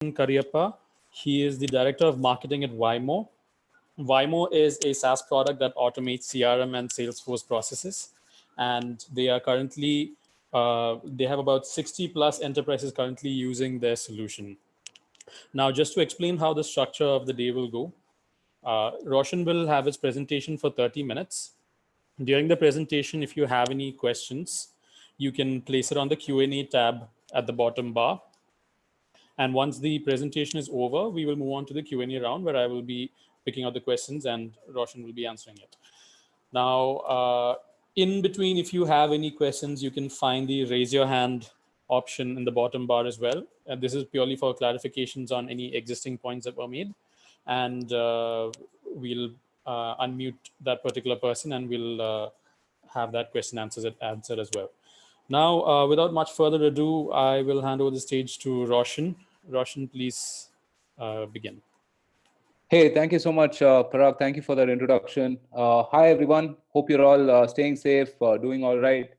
Cariappa. He is the Director of Marketing at Vymo. Vymo is a SaaS product that automates CRM and Salesforce processes. And they are currently, they have about 60 plus enterprises currently using their solution. Now, just to explain how the structure of the day will go, Roshan will have his presentation for 30 minutes. During the presentation, if you have any questions, you can place it on the Q&A tab at the bottom bar. And once the presentation is over, we will move on to the Q&A round where I will be picking out the questions and Roshan will be answering it. Now, in between, if you have any questions, you can find the raise your hand option in the bottom bar as well. And this is purely for clarifications on any existing points that were made. And we'll unmute that particular person and we'll have that question answered as well. Now, without much further ado, I will hand over the stage to Roshan. Roshan, please begin. Hey, thank you so much, Parag. Thank you for that introduction. Hi, everyone. Hope you're all staying safe, doing all right.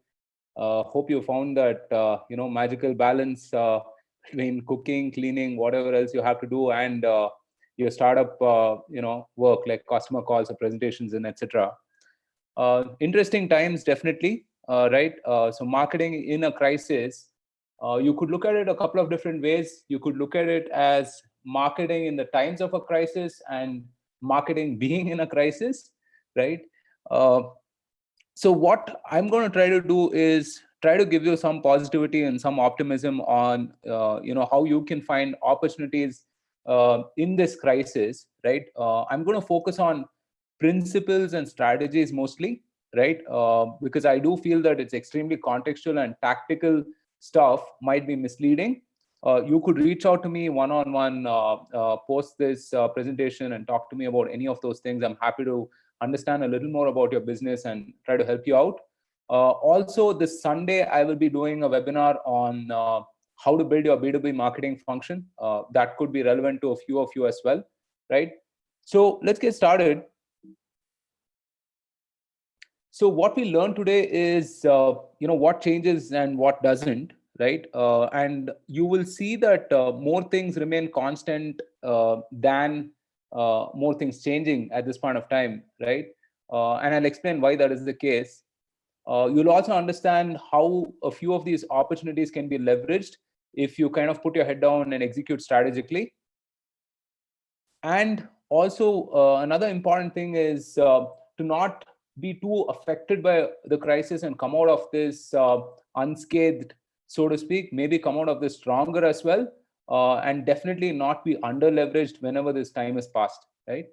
Hope you found that, magical balance between cooking, cleaning, whatever else you have to do, and your startup, work like customer calls or presentations and etc. Interesting times, definitely, right? So marketing in a crisis, you could look at it a couple of different ways. You could look at it as marketing in the times of a crisis and marketing being in a crisis, right? So what I'm going to try to do is try to give you some positivity and some optimism on, how you can find opportunities in this crisis, right? I'm going to focus on principles and strategies mostly, right? Because I do feel that it's extremely contextual and tactical stuff might be misleading. You could reach out to me one-on-one, post this presentation and talk to me about any of those things. I'm happy to understand a little more about your business and try to help you out. Also, this Sunday, I will be doing a webinar on how to build your B2B marketing function. That could be relevant to a few of you as well, right? So let's get started. So what we learned today is, what changes and what doesn't, right? And you will see that more things remain constant than more things changing at this point of time, right? And I'll explain why that is the case. You'll also understand how a few of these opportunities can be leveraged if you kind of put your head down and execute strategically. And also, another important thing is to not be too affected by the crisis and come out of this unscathed, so to speak, maybe come out of this stronger as well, and definitely not be under leveraged whenever this time is passed, right?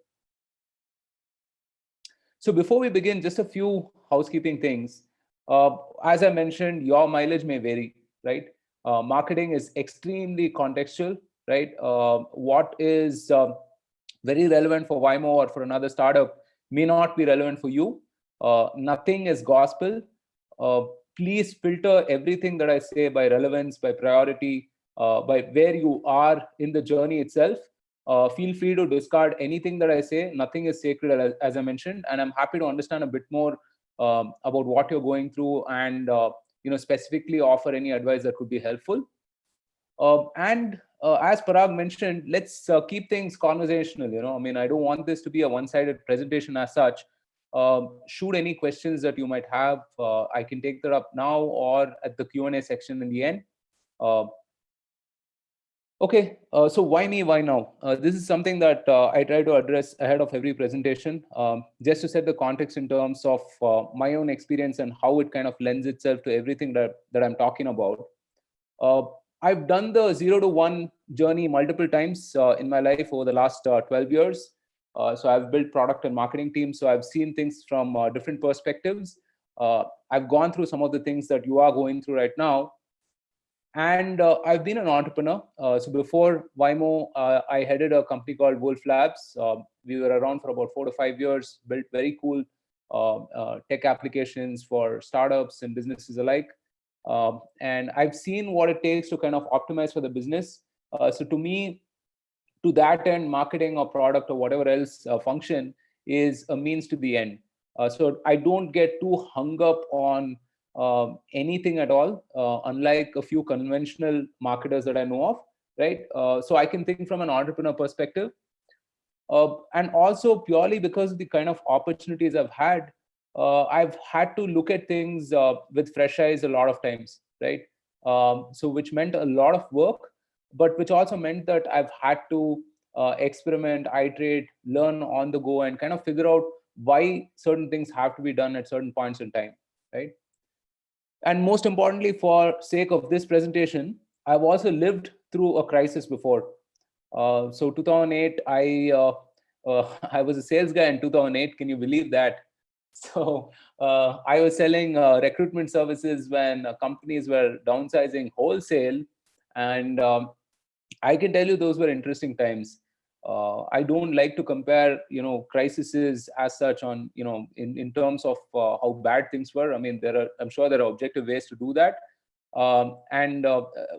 So before we begin, just a few housekeeping things. As I mentioned, your mileage may vary, right? Marketing is extremely contextual, right? What is very relevant for Vymo or for another startup may not be relevant for you. Nothing is gospel. Please filter everything that I say by relevance, by priority, by where you are in the journey itself. Feel free to discard anything that I say. Nothing is sacred, as I mentioned, and I'm happy to understand a bit more about what you're going through and specifically offer any advice that could be helpful. And as Parag mentioned, let's keep things conversational. I mean, I don't want this to be a one-sided presentation as such. Shoot any questions that you might have. I can take that up now or at the Q&A section in the end. Okay, so why me, why now? This is something that I try to address ahead of every presentation, just to set the context in terms of my own experience and how it kind of lends itself to everything that I'm talking about. I've done the 0 to 1 journey multiple times in my life over the last 12 years. So I've built product and marketing teams. So I've seen things from different perspectives. I've gone through some of the things that you are going through right now. And I've been an entrepreneur. So before Vymo, I headed a company called Wolf Labs. We were around for about 4 to 5 years, built very cool tech applications for startups and businesses alike. And I've seen what it takes to kind of optimize for the business. So to me, to that end, marketing or product or whatever else function is a means to the end. So I don't get too hung up on anything at all, unlike a few conventional marketers that I know of. right? So I can think from an entrepreneur perspective, and also purely because of the kind of opportunities I've had to look at things with fresh eyes a lot of times, right? So which meant a lot of work, but which also meant that I've had to experiment, iterate, learn on the go, and kind of figure out why certain things have to be done at certain points in time, right? And most importantly, for sake of this presentation, I've also lived through a crisis before. So 2008, I was a sales guy in 2008. Can you believe that? So I was selling recruitment services when companies were downsizing wholesale, and I can tell you those were interesting times. I don't like to compare, crises as such on, in terms of how bad things were. I mean, I'm sure there are objective ways to do that. And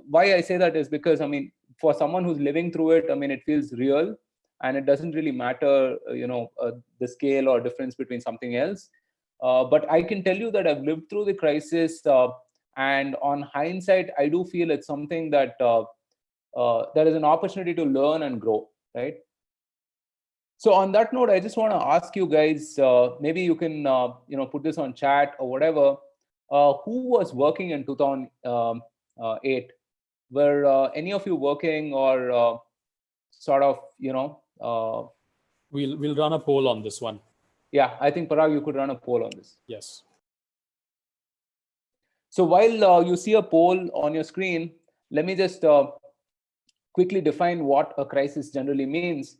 why I say that is because, I mean, for someone who's living through it, I mean, it feels real, and it doesn't really matter, the scale or difference between something else. But I can tell you that I've lived through the crisis, and on hindsight, I do feel it's something that there is an opportunity to learn and grow, right? So on that note, I just want to ask you guys, maybe you can put this on chat or whatever. Who was working in 2008? Were any of you working, or sort of, We'll run a poll on this one. Yeah, I think Parag, you could run a poll on this. Yes. So while you see a poll on your screen, let me just quickly define what a crisis generally means.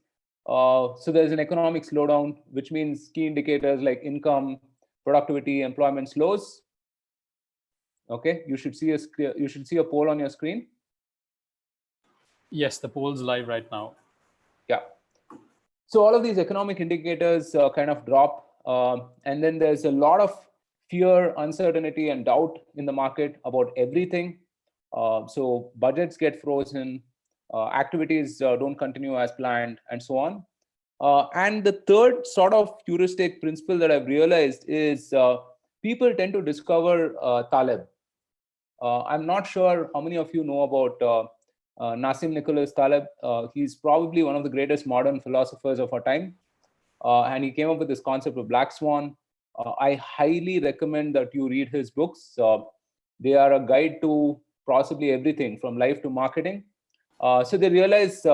So there's an economic slowdown, which means key indicators like income, productivity, employment slows. Okay, you should see a poll on your screen. Yes, the poll's live right now. Yeah. So all of these economic indicators kind of drop, and then there's a lot of fear, uncertainty, and doubt in the market about everything. So budgets get frozen, activities don't continue as planned, and so on. And the third sort of heuristic principle that I've realized is people tend to discover Taleb. I'm not sure how many of you know about Nassim Nicholas Taleb. He's probably one of the greatest modern philosophers of our time. And he came up with this concept of black swan. I highly recommend that you read his books. They are a guide to possibly everything from life to marketing. So they realize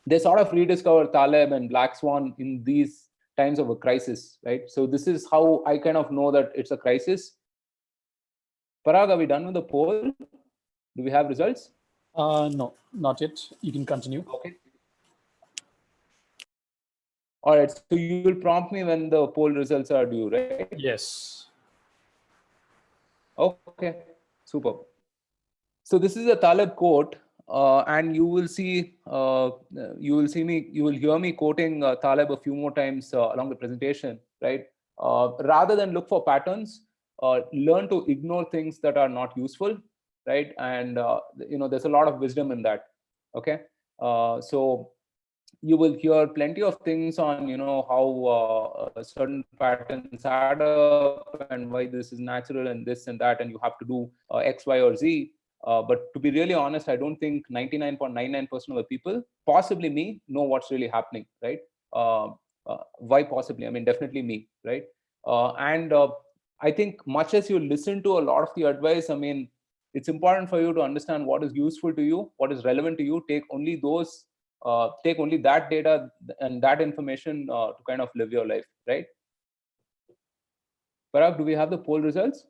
they sort of rediscover Taleb and black swan in these times of a crisis, right? So this is how I kind of know that it's a crisis. Parag, are we done with the poll? Do we have results? No, not yet. You can continue. Okay. All right. So you will prompt me when the poll results are due, right? Yes. Okay. Super. So this is a Taleb quote, and you will hear me quoting Taleb a few more times along the presentation, right? Rather than look for patterns, learn to ignore things that are not useful, right? And there's a lot of wisdom in that. Okay. So you will hear plenty of things on how certain patterns add up and why this is natural and this and that, and you have to do X, Y, or Z. But to be really honest, I don't think 99.99% of the people, possibly me, know what's really happening, right? Why possibly? I mean, definitely me, right? And I think much as you listen to a lot of the advice, I mean, it's important for you to understand what is useful to you, what is relevant to you. Take only that data and that information to kind of live your life, right? Parag, do we have the poll results?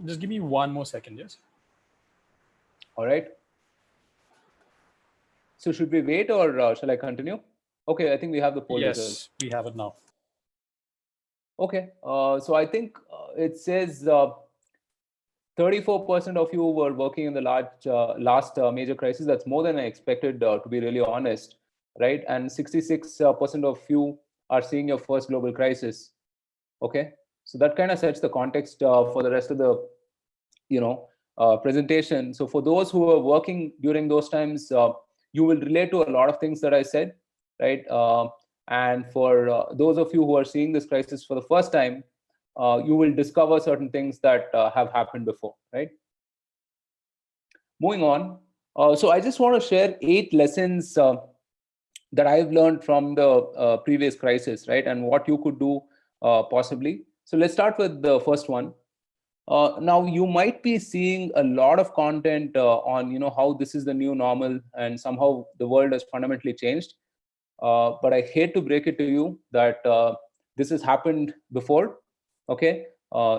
Just give me one more second, yes? All right. So should we wait, or shall I continue? Okay, I think we have the poll results. Yes, we have it now. Okay, so I think it says 34% of you were working in the last major crisis. That's more than I expected, to be really honest, right? And 66% of you are seeing your first global crisis. Okay, so that kind of sets the context for the rest of the presentation. So for those who are working during those times, you will relate to a lot of things that I said, right? And for those of you who are seeing this crisis for the first time, you will discover certain things that have happened before, right? moving on. So I just want to share 8 lessons that I've learned from the previous crisis, right? And what you could do possibly. So let's start with the first one. Now you might be seeing a lot of content on how this is the new normal and somehow the world has fundamentally changed. But I hate to break it to you that this has happened before. Okay.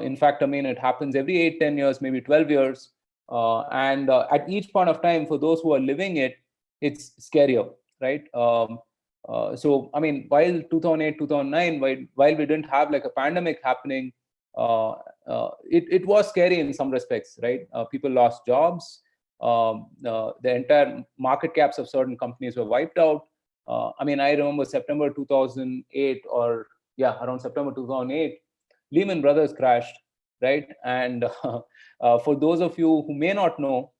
In fact, I mean, it happens every 8, 10 years, maybe 12 years. And at each point of time, for those who are living it, it's scarier, right? So, I mean, while 2008, 2009, while we didn't have like a pandemic happening, it was scary in some respects, right? People lost jobs. The entire market caps of certain companies were wiped out. I mean, I remember September 2008, or yeah, around September 2008, Lehman Brothers crashed, right? And for those of you who may not know,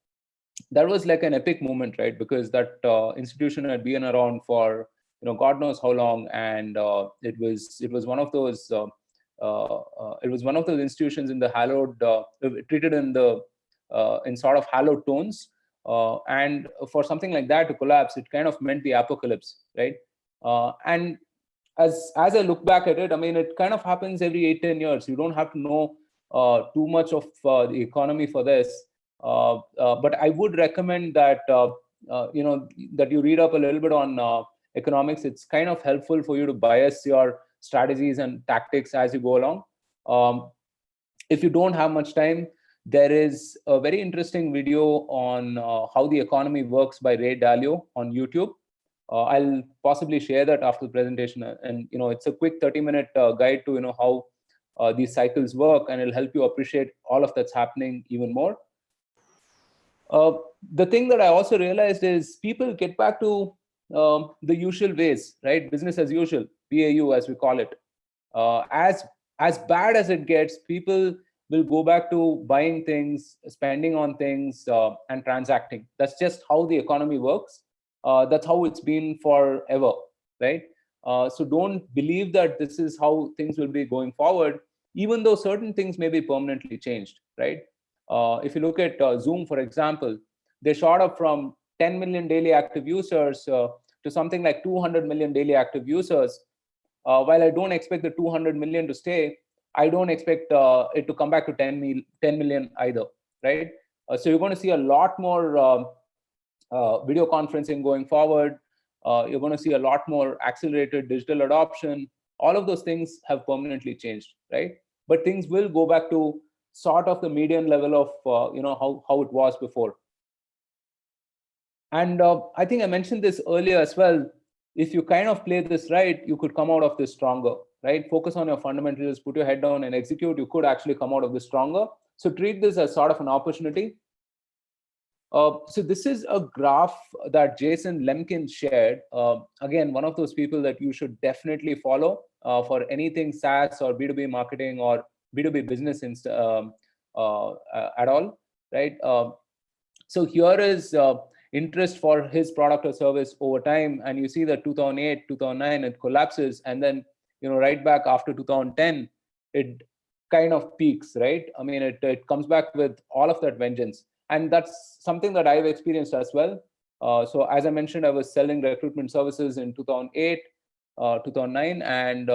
that was like an epic moment, right? Because that institution had been around for God knows how long, and it was one of those it was one of those institutions in the hallowed treated in sort of hallowed tones, and for something like that to collapse, it kind of meant the apocalypse, right? And as I look back at it, I mean, it kind of happens every 8, 10 years. You don't have to know too much of the economy for this, but I would recommend that that you read up a little bit on economics. It's kind of helpful for you to bias your strategies and tactics as you go along. If you don't have much time, there is a very interesting video on how the economy works by Ray Dalio on YouTube. I'll possibly share that after the presentation, and it's a quick 30-minute guide to how these cycles work, and it'll help you appreciate all of that's happening even more. The thing that I also realized is people get back to the usual ways, right? Business as usual, BAU as we call it. As bad as it gets, people will go back to buying things, spending on things, and transacting. That's just how the economy works. That's how it's been forever, right? So don't believe that this is how things will be going forward, even though certain things may be permanently changed, right? If you look at Zoom, for example, they shot up from 10 million daily active users to something like 200 million daily active users. While I don't expect the 200 million to stay, I don't expect it to come back to 10 million either, right? So you're going to see a lot more video conferencing going forward. You're going to see a lot more accelerated digital adoption. All of those things have permanently changed, right? But things will go back to sort of the median level of how it was before. And I think I mentioned this earlier as well. If you kind of play this right, you could come out of this stronger, right? Focus on your fundamentals, put your head down and execute. You could actually come out of this stronger. So treat this as sort of an opportunity. So this is a graph that Jason Lemkin shared. Again, one of those people that you should definitely follow for anything SaaS or B2B marketing or B2B business at all, right? So here is interest for his product or service over time, and you see that 2008, 2009, it collapses, and then right back after 2010, it kind of peaks, right? I mean, it comes back with all of that vengeance, and that's something that I've experienced as well. So as I mentioned, I was selling recruitment services in 2008, 2009, and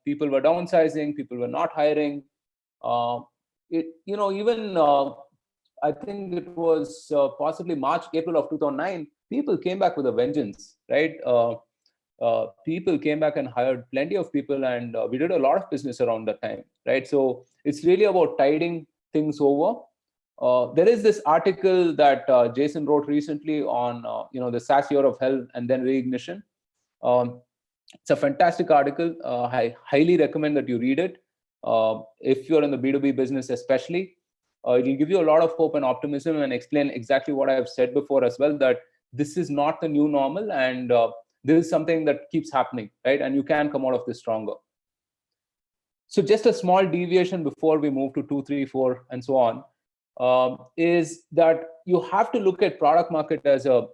people were downsizing, people were not hiring. Even I think it was possibly March, April of 2009, people came back with a vengeance, right? People came back and hired plenty of people, and we did a lot of business around that time, right? So it's really about tiding things over. There is this article that Jason wrote recently on the SaaS year of hell and then reignition. It's a fantastic article. I highly recommend that you read it. If you're in the B2B business especially, it will give you a lot of hope and optimism and explain exactly what I've said before as well, that this is not the new normal, and this is something that keeps happening, right? And you can come out of this stronger. So just a small deviation before we move to 2, 3, 4, and so on, is that you have to look at product market as a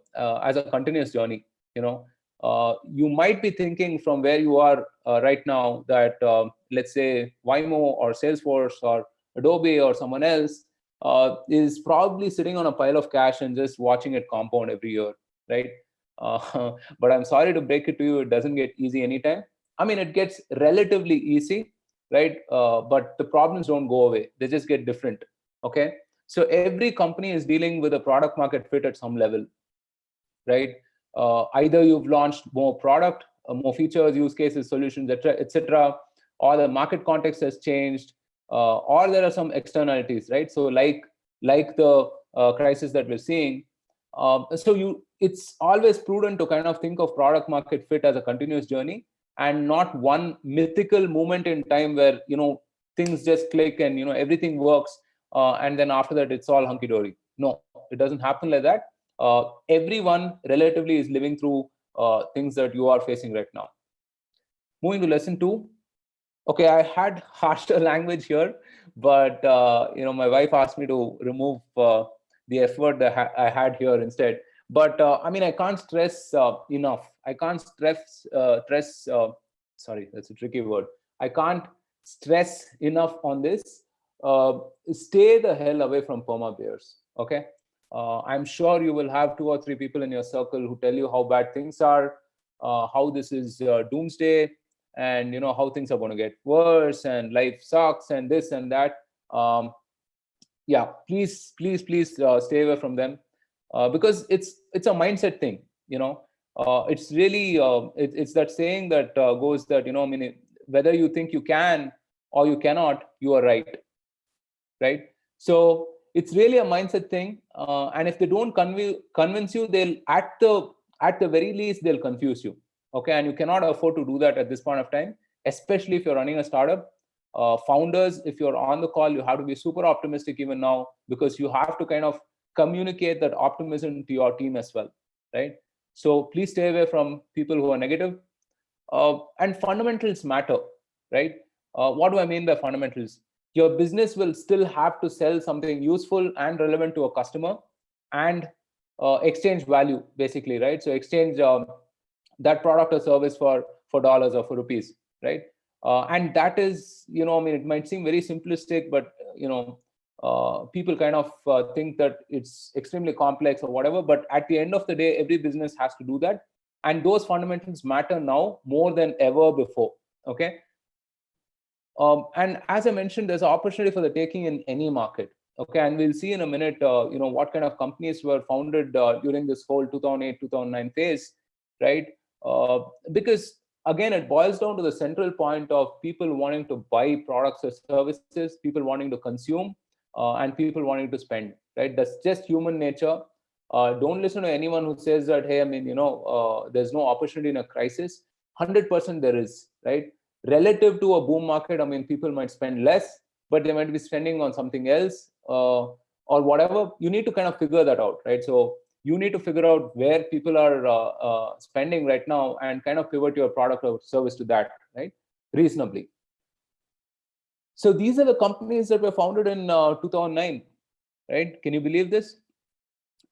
continuous journey. You might be thinking from where you are right now that let's say Vymo or Salesforce or Adobe or someone else is probably sitting on a pile of cash and just watching it compound every year, right? But I'm sorry to break it to you, it doesn't get easy anytime. I mean, it gets relatively easy, right? But the problems don't go away; they just get different. Okay, so every company is dealing with a product market fit at some level, right? Either you've launched more product, more features, use cases, solutions, etc., or the market context has changed, or there are some externalities, right? So like the crisis that we're seeing. It's always prudent to kind of think of product market fit as a continuous journey, and not one mythical moment in time where things just click and everything works, and then after that it's all hunky dory. No, it doesn't happen like that. Everyone relatively is living through things that you are facing right now. Moving to lesson 2. Okay, I had harsher language here, but my wife asked me to remove the F word that I had here instead. But I mean, I can't stress enough. I can't stress. Sorry, that's a tricky word. I can't stress enough on this. Stay the hell away from perma-bears. Okay, I'm sure you will have 2 or 3 people in your circle who tell you how bad things are, how this is doomsday, and how things are going to get worse, and life sucks, and this and that. Yeah, please stay away from them, because it's a mindset thing. It's really it's that saying that goes that I mean, whether you think you can or you cannot, you are right. So it's really a mindset thing, and if they don't convince you, they'll at the very least they'll confuse you. Okay, and you cannot afford to do that at this point of time, especially if you're running a startup. Founders, if you're on the call, you have to be super optimistic even now, because you have to kind of communicate that optimism to your team as well, right? So please stay away from people who are negative. And fundamentals matter, right? What do I mean by fundamentals? Your business will still have to sell something useful and relevant to a customer, and exchange value, basically, right? So exchange that product or service for dollars or for rupees, right? And that is, I mean, it might seem very simplistic, but people kind of think that it's extremely complex or whatever. But at the end of the day, every business has to do that, and those fundamentals matter now more than ever before. Okay. And as I mentioned, there's an opportunity for the taking in any market. Okay, and we'll see in a minute, what kind of companies were founded during this whole 2008, 2009 phase, right? Because again, it boils down to the central point of people wanting to buy products or services, people wanting to consume, and people wanting to spend, right? That's just human nature. Don't listen to anyone who says that, hey, I mean, there's no opportunity in a crisis. 100% there is, right? Relative to a boom market, I mean, people might spend less, but they might be spending on something else, or whatever. You need to kind of figure that out, right? So you need to figure out where people are spending right now, and kind of pivot your product or service to that, right? Reasonably. So these are the companies that were founded in 2009, right? Can you believe this?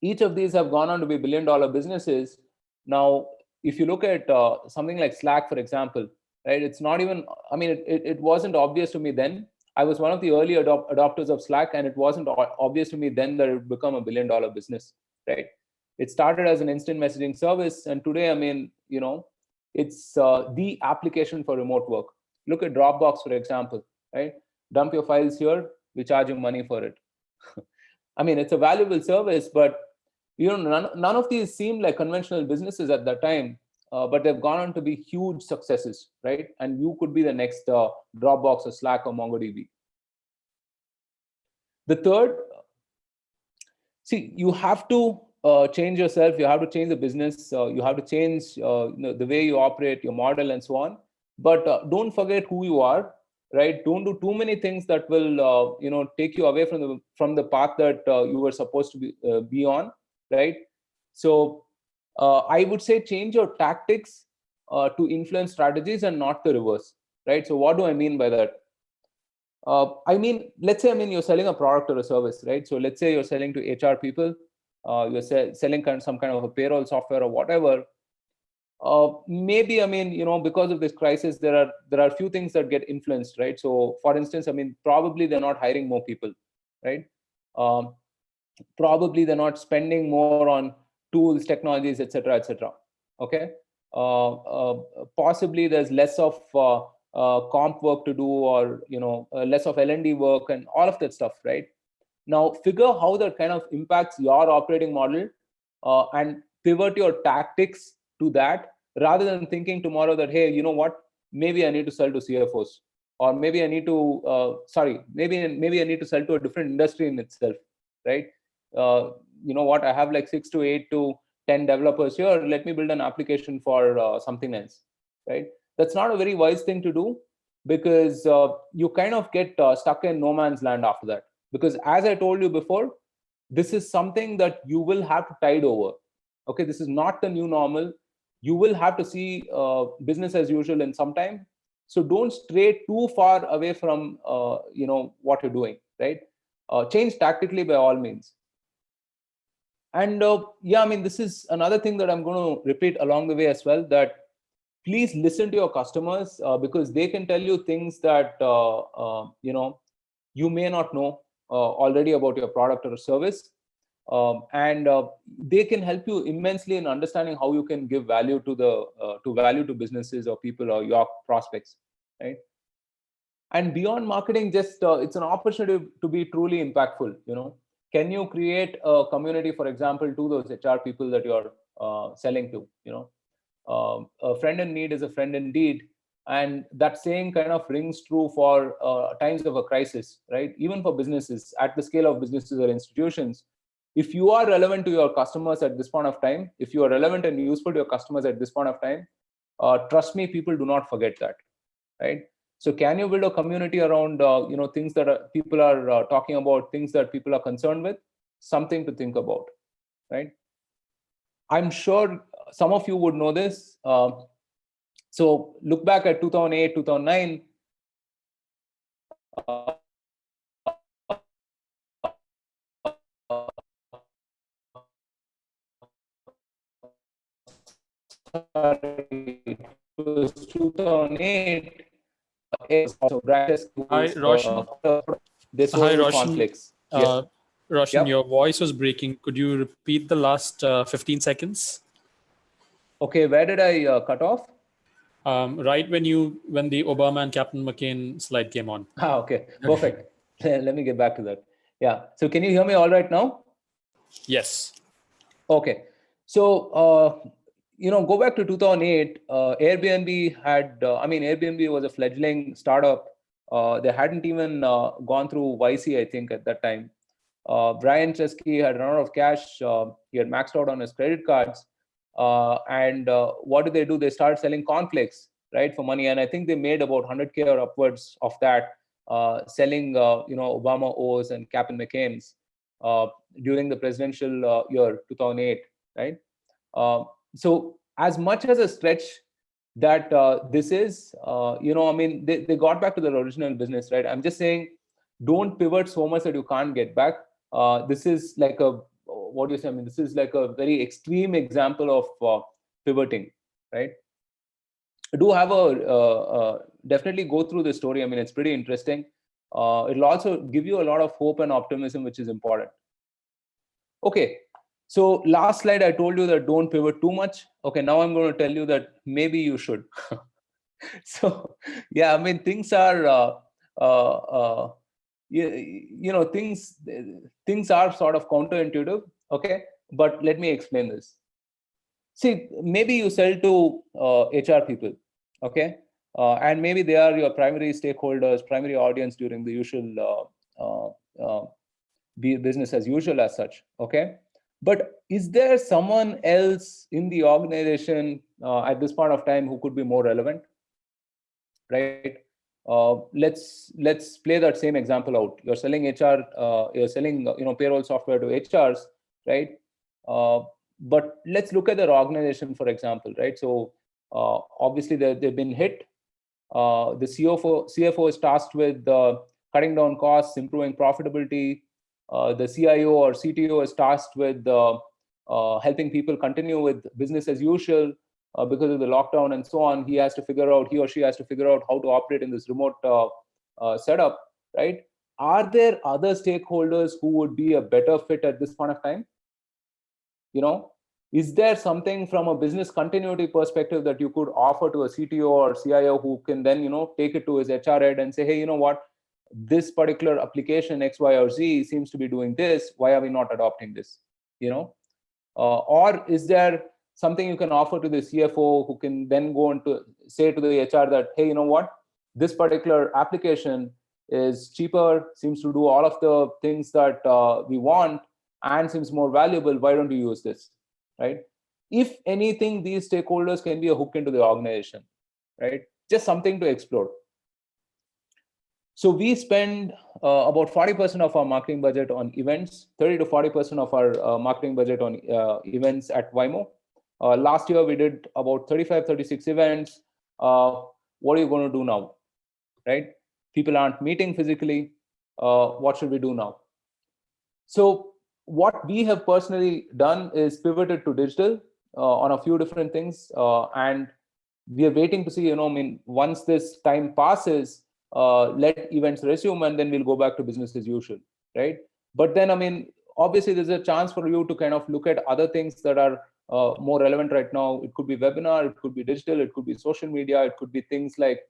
Each of these have gone on to be billion-dollar businesses. Now, if you look at something like Slack, for example, right? It's not even, I mean, it wasn't obvious to me then. I was one of the early adopters of Slack, and it wasn't obvious to me then that it would become a billion-dollar business, right? It started as an instant messaging service, and today, I mean, it's the application for remote work. Look at Dropbox, for example, right? Dump your files here, we charge you money for it. I mean, it's a valuable service, but none of these seemed like conventional businesses at that time, but they've gone on to be huge successes, right? And you could be the next Dropbox or Slack or MongoDB. The third, see, you have to change yourself. You have to change the business. You have to change the way you operate, your model, and so on. But don't forget who you are, right? Don't do too many things that will take you away from the path that you were supposed to be on, right? So I would say change your tactics to influence strategies, and not the reverse, right? So what do I mean by that? I mean, let's say, I mean, you're selling a product or a service, right? So let's say you're selling to HR people, you're selling some kind of a payroll software or whatever. Maybe, I mean, because of this crisis, there are a few things that get influenced, right? So for instance, I mean, probably they're not hiring more people, right? Um, Probably they're not spending more on tools, technologies, etc., etc. Okay. Possibly there's less of comp work to do, or less of L&D work and all of that stuff, right? Now figure how that kind of impacts your operating model, and pivot your tactics to that, rather than thinking tomorrow that, hey, you know what, maybe I need to sell to CFOs, or maybe I need to maybe I need to sell to a different industry in itself, right? You know what, I have like 6 to 8 to 10 developers here, let me build an application for something else, right? That's not a very wise thing to do, because you kind of get stuck in no man's land after that. Because as I told you before, this is something that you will have to tide over. Okay, this is not the new normal. You will have to see business as usual in some time. So don't stray too far away from what you're doing, right? Change tactically by all means. And yeah, I mean, this is another thing that I'm going to repeat along the way as well, that please listen to your customers, because they can tell you things that you may not know already about your product or service. And they can help you immensely in understanding how you can give value to businesses or people or your prospects, right? And beyond marketing, just it's an opportunity to be truly impactful. Can you create a community, for example, to those HR people that you're selling to? A friend in need is a friend indeed. And that saying kind of rings true for times of a crisis, right? Even for businesses at the scale of businesses or institutions. If you are relevant to your customers at this point of time, if you are relevant and useful to your customers at this point of time, trust me, people do not forget that, right? So can you build a community around things that people are talking about, things that people are concerned with? Something to think about, right? I'm sure some of you would know this. So look back at 2008, 2009. It was 2008. Also, Hi, Roshan. the Hi, social Roshan. conflicts. Yes. Roshan, Yep. your voice was breaking. Could you repeat the last 15 seconds? Okay, where did I cut off? Right when the Obama and Captain McCain slide came on. Okay, perfect. Let me get back to that. Yeah. So can you hear me all right now? Yes. Okay. So, go back to 2008. Airbnb had, Airbnb was a fledgling startup. They hadn't even gone through YC, I think, at that time. Brian Chesky had run out of cash. He had maxed out on his credit cards. And what did they do? They started selling cornflakes, right, for money. And I think they made about 100K or upwards of that, selling, Obama O's and Captain McCain's during the presidential year 2008, right? So as much as a stretch that this is, they got back to their original business, right? I'm just saying, don't pivot so much that you can't get back. This is like what do you say? I mean, this is like a very extreme example of pivoting, right? Do have definitely go through the story. I mean, it's pretty interesting. It'll also give you a lot of hope and optimism, which is important. Okay, so last slide, I told you that don't pivot too much. Okay, now I'm going to tell you that maybe you should. So yeah, I mean, things are things are sort of counterintuitive. Okay, but let me explain this. See, maybe you sell to HR people, okay, and maybe they are your primary stakeholders, primary audience during the usual business as usual as such, okay. But is there someone else in the organization at this point of time who could be more relevant, right? Let's play that same example out. You're selling HR, you're selling payroll software to HRs, right? But let's look at their organization, for example, right? So obviously they've been hit. The CFO is tasked with cutting down costs, improving profitability. The CIO or CTO is tasked with helping people continue with business as usual because of the lockdown and so on. He or she has to figure out how to operate in this remote setup, right? are there other stakeholders who would be a better fit at this point of time? Is there something from a business continuity perspective that you could offer to a CTO or CIO who can then, take it to his HR head and say, hey, you know what, this particular application X, Y, or Z seems to be doing this. Why are we not adopting this? Or is there something you can offer to the CFO who can then go on to say to the HR that, hey, you know what, this particular application is cheaper, seems to do all of the things that we want, and seems more valuable. Why don't you use this, right? If anything, these stakeholders can be a hook into the organization, right? Just something to explore. So we spend about 40% of our marketing budget on events, 30 to 40% of our marketing budget on events at Vymo. Last year, we did about 35, 36 events. What are you going to do now, right? People aren't meeting physically. What should we do now? So what we have personally done is pivoted to digital on a few different things. And we are waiting to see, once this time passes, let events resume, and then we'll go back to business as usual, right? But then, obviously, there's a chance for you to kind of look at other things that are more relevant right now. It could be webinar, it could be digital, it could be social media, it could be things like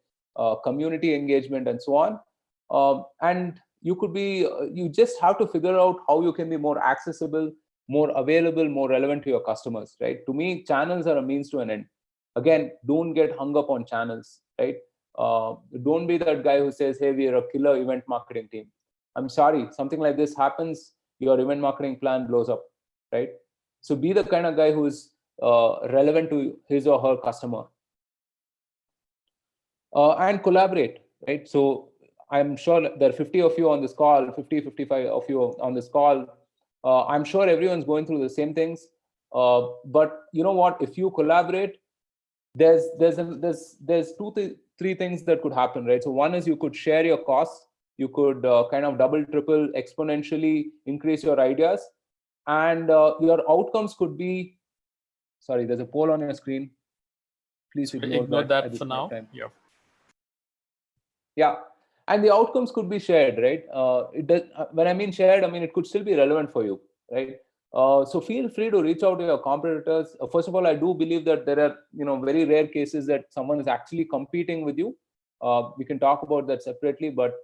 community engagement and so on. And you just have to figure out how you can be more accessible, more available, more relevant to your customers, right? To me, channels are a means to an end. Again, don't get hung up on channels, right? Don't be that guy who says, hey, we are a killer event marketing team. I'm sorry, something like this happens, your event marketing plan blows up, right? So be the kind of guy who's relevant to his or her customer. And collaborate, right? So I'm sure there are 50 of you on this call, 50, 55 of you on this call. I'm sure everyone's going through the same things. But you know what? If you collaborate, there's two, three things that could happen, right? So one is you could share your costs. You could kind of double, triple, exponentially increase your ideas. And your outcomes could be, sorry, there's a poll on your screen. Please ignore that for now. Yeah, and the outcomes could be shared, right? When I mean shared, it could still be relevant for you, right? So feel free to reach out to your competitors. First of all, I do believe that there are very rare cases that someone is actually competing with you. We can talk about that separately, but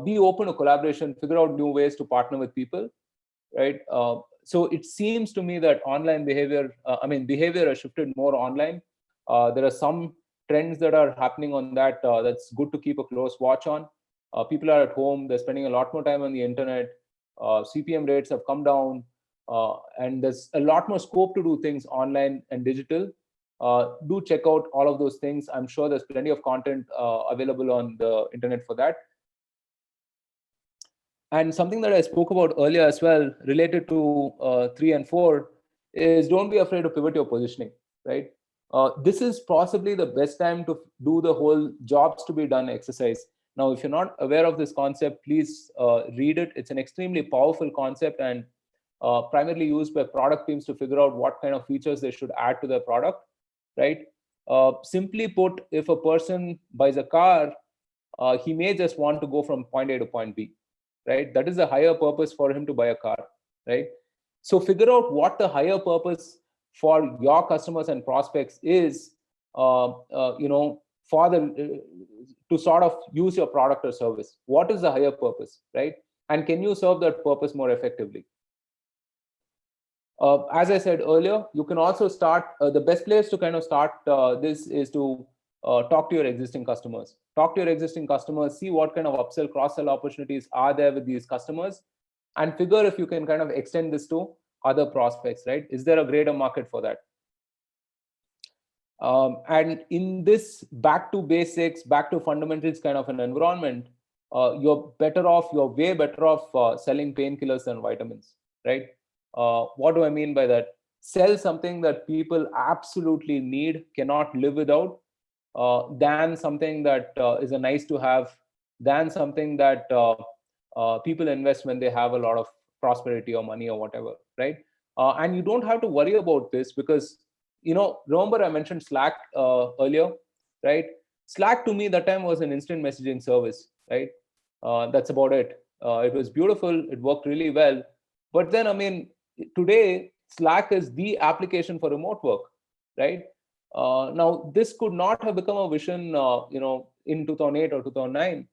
be open to collaboration. Figure out new ways to partner with people, right? So it seems to me that online behavior, behavior has shifted more online. There are some trends that are happening on that. That's good to keep a close watch on. People are at home, they're spending a lot more time on the internet. CPM rates have come down, and there's a lot more scope to do things online and digital. Do check out all of those things. I'm sure there's plenty of content available on the internet for that. And something that I spoke about earlier as well, related to 3 and 4, is don't be afraid to pivot your positioning, right? This is possibly the best time to do the whole jobs to be done exercise. Now, if you're not aware of this concept, please read it. It's an extremely powerful concept and primarily used by product teams to figure out what kind of features they should add to their product, right? Simply put, if a person buys a car, he may just want to go from point A to point B, right? That is a higher purpose for him to buy a car, right? So figure out what the higher purpose for your customers and prospects is, for the to sort of use your product or service. What is the higher purpose, right? And can you serve that purpose more effectively? As I said earlier, you can also start, the best place to kind of start this is to talk to your existing customers. Talk to your existing customers, see what kind of upsell, cross-sell opportunities are there with these customers, and figure if you can kind of extend this to other prospects, right? Is there a greater market for that? And in this back to basics, back to fundamentals kind of an environment, you're way better off selling painkillers than vitamins, right? What do I mean by that? Sell something that people absolutely need, cannot live without, than something that is a nice to have, than something that people invest when they have a lot of prosperity or money or whatever, right? And you don't have to worry about this because, remember I mentioned Slack earlier, right? Slack to me that time was an instant messaging service, right? That's about it. It was beautiful. It worked really well. But then, I mean, today Slack is the application for remote work, right? Now, this could not have become a vision, in 2008 or 2009.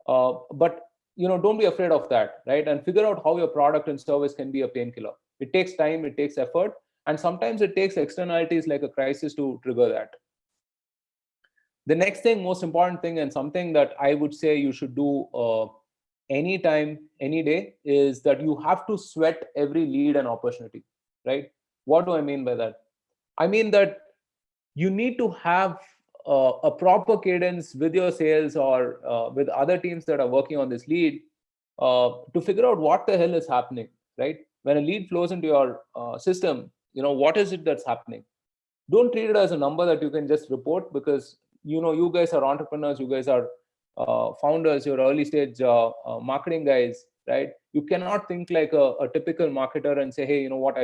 But don't be afraid of that, right? And figure out how your product and service can be a painkiller. It takes time, it takes effort, and sometimes it takes externalities like a crisis to trigger that. The next thing, most important thing, and something that I would say you should do anytime, any day, is that you have to sweat every lead and opportunity, right? What do I mean by that? I mean that you need to have a proper cadence with your sales or with other teams that are working on this lead to figure out what the hell is happening, right? When a lead flows into your system, what is it that's happening? Don't treat it as a number that you can just report, because you guys are entrepreneurs, you guys are founders, you're early stage marketing guys, right? You cannot think like a typical marketer and say, hey, you know what,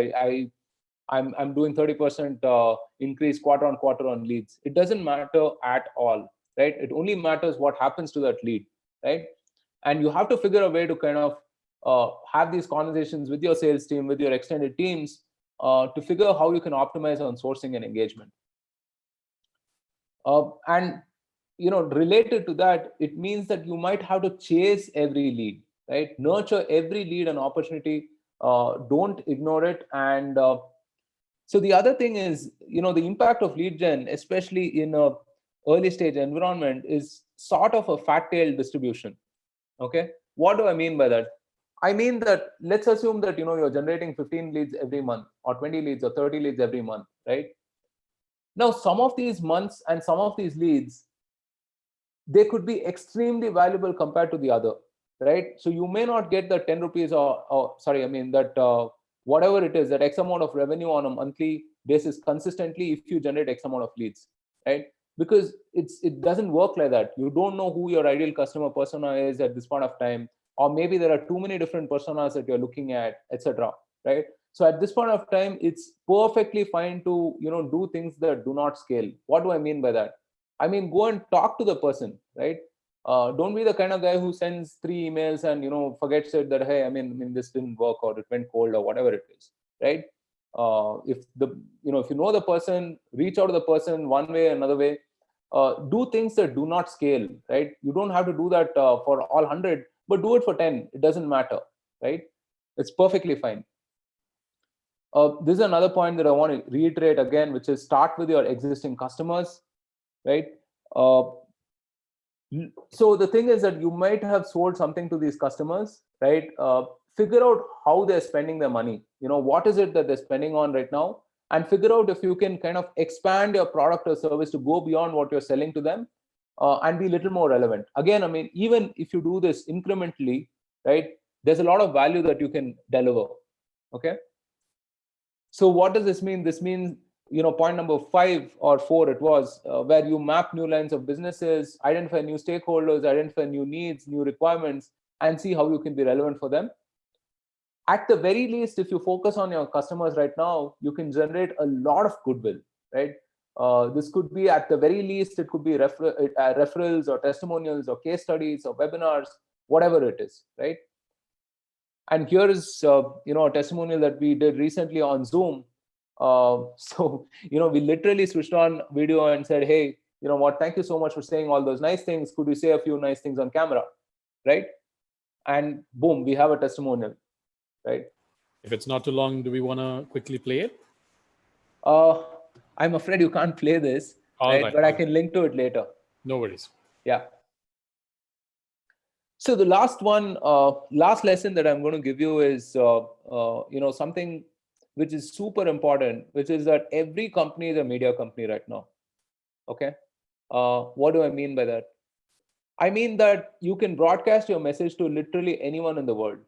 I'm doing 30% increase quarter on quarter on leads. It doesn't matter at all, right? It only matters what happens to that lead, right? And you have to figure a way to kind of have these conversations with your sales team, with your extended teams, to figure out how you can optimize on sourcing and engagement. And related to that, it means that you might have to chase every lead, right? Nurture every lead and opportunity. Don't ignore it. And so the other thing is, the impact of lead gen, especially in a early stage environment, is sort of a fat tail distribution. Okay, what do I mean by that? I mean that let's assume that you're generating 15 leads every month, or 20 leads or 30 leads every month, right? Now, some of these months and some of these leads, they could be extremely valuable compared to the other, right? So you may not get the 10 rupees or sorry, I mean that whatever it is, that X amount of revenue on a monthly basis consistently if you generate X amount of leads, right? Because it doesn't work like that. You don't know who your ideal customer persona is at this point of time, or maybe there are too many different personas that you're looking at, etc., right? So at this point of time, it's perfectly fine to do things that do not scale. What do I mean by that? I mean, go and talk to the person, right? Don't be the kind of guy who sends 3 emails and forgets it, that hey, I mean this didn't work, or it went cold, or whatever it is, right? If if you know the person, reach out to the person one way or another way. Do things that do not scale, right? You don't have to do that for all 100, but do it for 10. It doesn't matter, right? It's perfectly fine. This is another point that I want to reiterate again, which is start with your existing customers, right? So the thing is that you might have sold something to these customers, right? Figure out how they're spending their money. What is it that they're spending on right now, and figure out if you can kind of expand your product or service to go beyond what you're selling to them, and be a little more relevant. Again, I mean, even if you do this incrementally, right, there's a lot of value that you can deliver. Okay. So what does this mean? This means, point number 5 or 4, it was, where you map new lines of businesses, identify new stakeholders, identify new needs, new requirements, and see how you can be relevant for them. At the very least, if you focus on your customers right now, you can generate a lot of goodwill, right? This could be, at the very least, it could be referrals or testimonials or case studies or webinars, whatever it is, right? And here is a testimonial that we did recently on Zoom. So we literally switched on video and said, hey, you know what, thank you so much for saying all those nice things. Could you say a few nice things on camera, right? And boom, we have a testimonial, right? If it's not too long, do we want to quickly play it? I'm afraid you can't play this, right? But I can link to it later. No worries. Yeah. So the last one, last lesson that I'm going to give you is, something which is super important, which is that every company is a media company right now. Okay. What do I mean by that? I mean that you can broadcast your message to literally anyone in the world.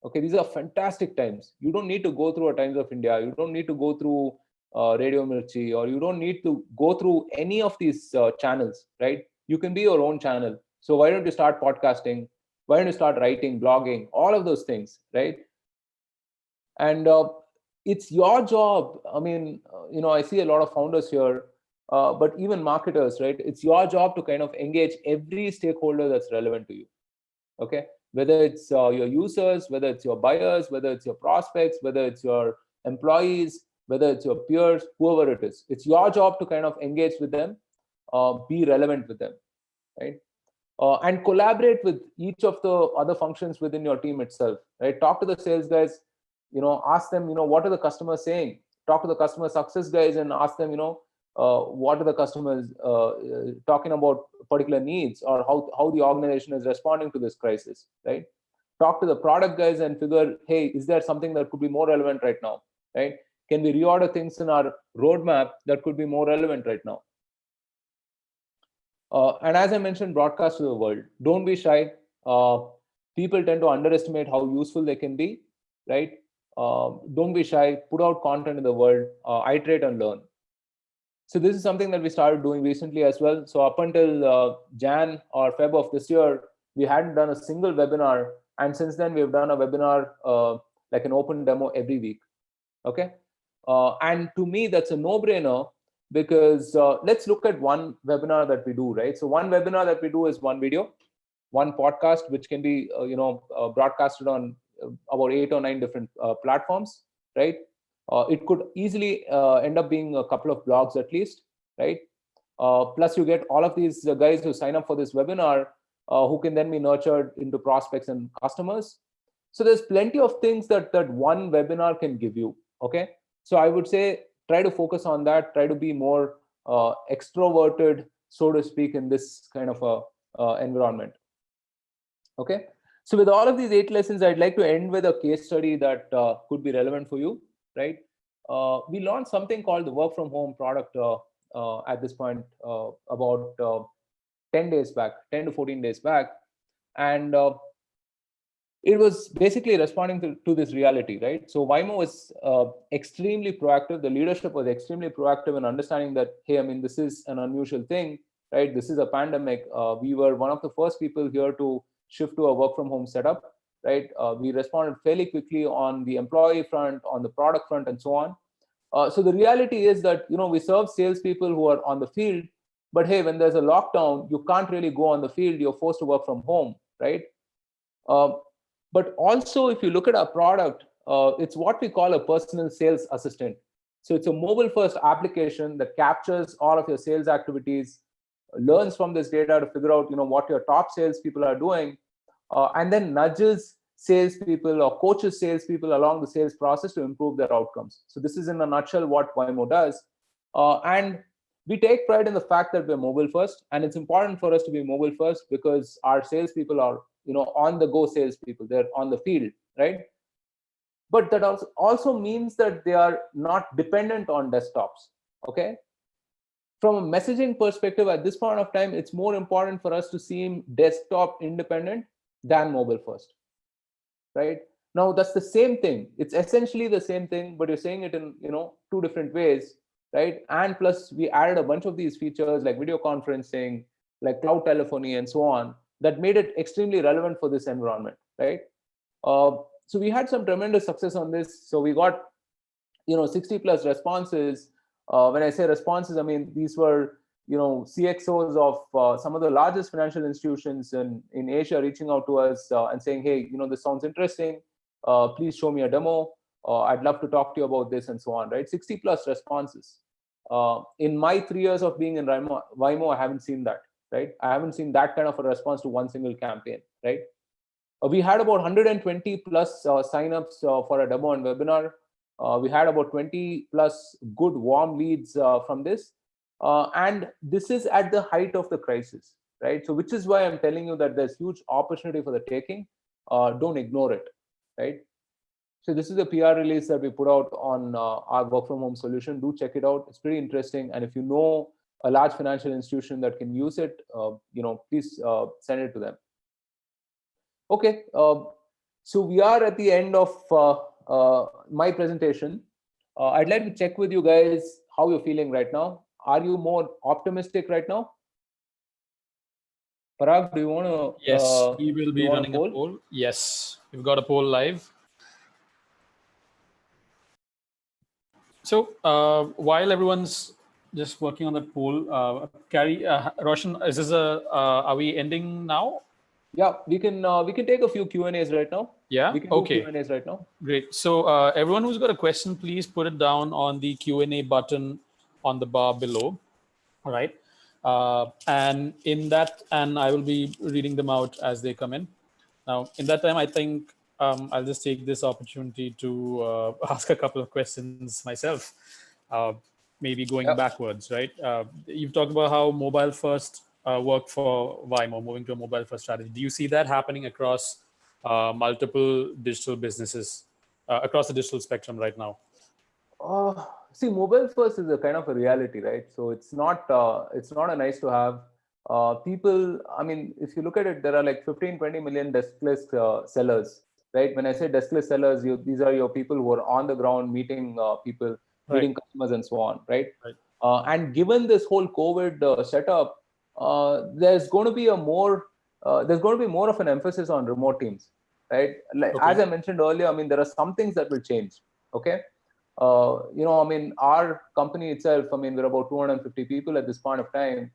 Okay. These are fantastic times. You don't need to go through a Times of India. You don't need to go through Radio Mirchi, or you don't need to go through any of these channels, right? You can be your own channel. So why don't you start podcasting? Why don't you start writing, blogging, all of those things, right? And it's your job. I mean, I see a lot of founders here, but even marketers, right? It's your job to kind of engage every stakeholder that's relevant to you. Okay. whether it's your users, whether it's your buyers, whether it's your prospects, whether it's your employees, whether it's your peers, whoever it is. It's your job to kind of engage with them, be relevant with them, right? And collaborate with each of the other functions within your team itself, right? Talk to the sales guys, ask them, what are the customers saying? Talk to the customer success guys and ask them, what are the customers talking about particular needs, or how the organization is responding to this crisis, right? Talk to the product guys and figure, hey, is there something that could be more relevant right now, right? Can we reorder things in our roadmap that could be more relevant right now? And as I mentioned, broadcast to the world. Don't be shy. People tend to underestimate how useful they can be, right? Don't be shy. Put out content in the world. Iterate and learn. So this is something that we started doing recently as well. So up until Jan or Feb of this year, we hadn't done a single webinar. And since then, we've done a webinar, like an open demo every week. Okay. And to me, that's a no-brainer, because let's look at one webinar that we do, right? So one webinar that we do is one video, one podcast, which can be broadcasted on about 8 or 9 different platforms, right? It could easily end up being a couple of blogs at least, right? Plus you get all of these guys who sign up for this webinar, who can then be nurtured into prospects and customers. So there's plenty of things that one webinar can give you. Okay, so I would say try to focus on that. Try to be more extroverted, so to speak, in this kind of a environment. Okay, so with all of these 8 lessons, I'd like to end with a case study that could be relevant for you, right? We launched something called the work from home product at this point about 10 days back, 10 to 14 days back, and it was basically responding to this reality, right? So Vymo was extremely proactive. The leadership was extremely proactive in understanding that, hey, I mean, this is an unusual thing, right? This is a pandemic. We were one of the first people here to shift to a work from home setup, right? We responded fairly quickly on the employee front, on the product front, and so on. So the reality is that, we serve salespeople who are on the field, but hey, when there's a lockdown, you can't really go on the field. You're forced to work from home, right? But also, if you look at our product, it's what we call a personal sales assistant. So it's a mobile-first application that captures all of your sales activities, learns from this data to figure out, what your top salespeople are doing, and then nudges salespeople or coaches salespeople along the sales process to improve their outcomes. So this is in a nutshell what Vymo does. And we take pride in the fact that we're mobile first, and it's important for us to be mobile first because our salespeople are, on the go salespeople. They're on the field, right? But that also means that they are not dependent on desktops. Okay. From a messaging perspective, at this point of time, it's more important for us to seem desktop independent than mobile first, right? Now that's the same thing. It's essentially the same thing, but you're saying it in 2 different ways, right? And plus we added a bunch of these features like video conferencing, like cloud telephony, and so on, that made it extremely relevant for this environment, right? So we had some tremendous success on this. So we got 60 plus responses. When I say responses, I mean these were CXOs of some of the largest financial institutions in Asia reaching out to us and saying, hey, this sounds interesting. Please show me a demo. I'd love to talk to you about this, and so on, right? 60 plus responses. In my 3 years of being in Vymo, I haven't seen that, right? I haven't seen that kind of a response to one single campaign, right? We had about 120 plus signups for a demo and webinar. We had about 20 plus good warm leads from this. And this is at the height of the crisis, right? So which is why I'm telling you that there's huge opportunity for the taking. Don't ignore it, right? So this is a PR release that we put out on our work from home solution. Do check it out. It's pretty interesting. And if you know a large financial institution that can use it, please send it to them. Okay, so we are at the end of my presentation. I'd like to check with you guys how you're feeling right now. Are you more optimistic right now? Parag, do you want to? Yes, we will be running a poll. Yes, we've got a poll live. So while everyone's just working on that poll, Roshan, is this are we ending now? Yeah, we can take a few Q&As right now. Yeah. We can do Okay. Q&As right now. Great. So everyone who's got a question, please put it down on the Q&A button on the bar below. All right. And in that, and I will be reading them out as they come in. Now, in that time, I think I'll just take this opportunity to ask a couple of questions myself, uh, maybe going Yeah. backwards, right? You've talked about how mobile first worked for Vymo, moving to a mobile first strategy. Do you see that happening across multiple digital businesses, across the digital spectrum right now? See, mobile first is a kind of a reality, right? So it's not a nice to have. People, I mean, if you look at it, there are like 15, 20 million deskless sellers, right? When I say deskless sellers, these are your people who are on the ground meeting people, Right. meeting customers, and so on, right? Right. And given this whole COVID setup, there's going to be more of an emphasis on remote teams, right? Like as Okay. I mentioned earlier, I mean, there are some things that will change. Okay, I mean, our company itself, I mean, we're about 250 people at this point of time,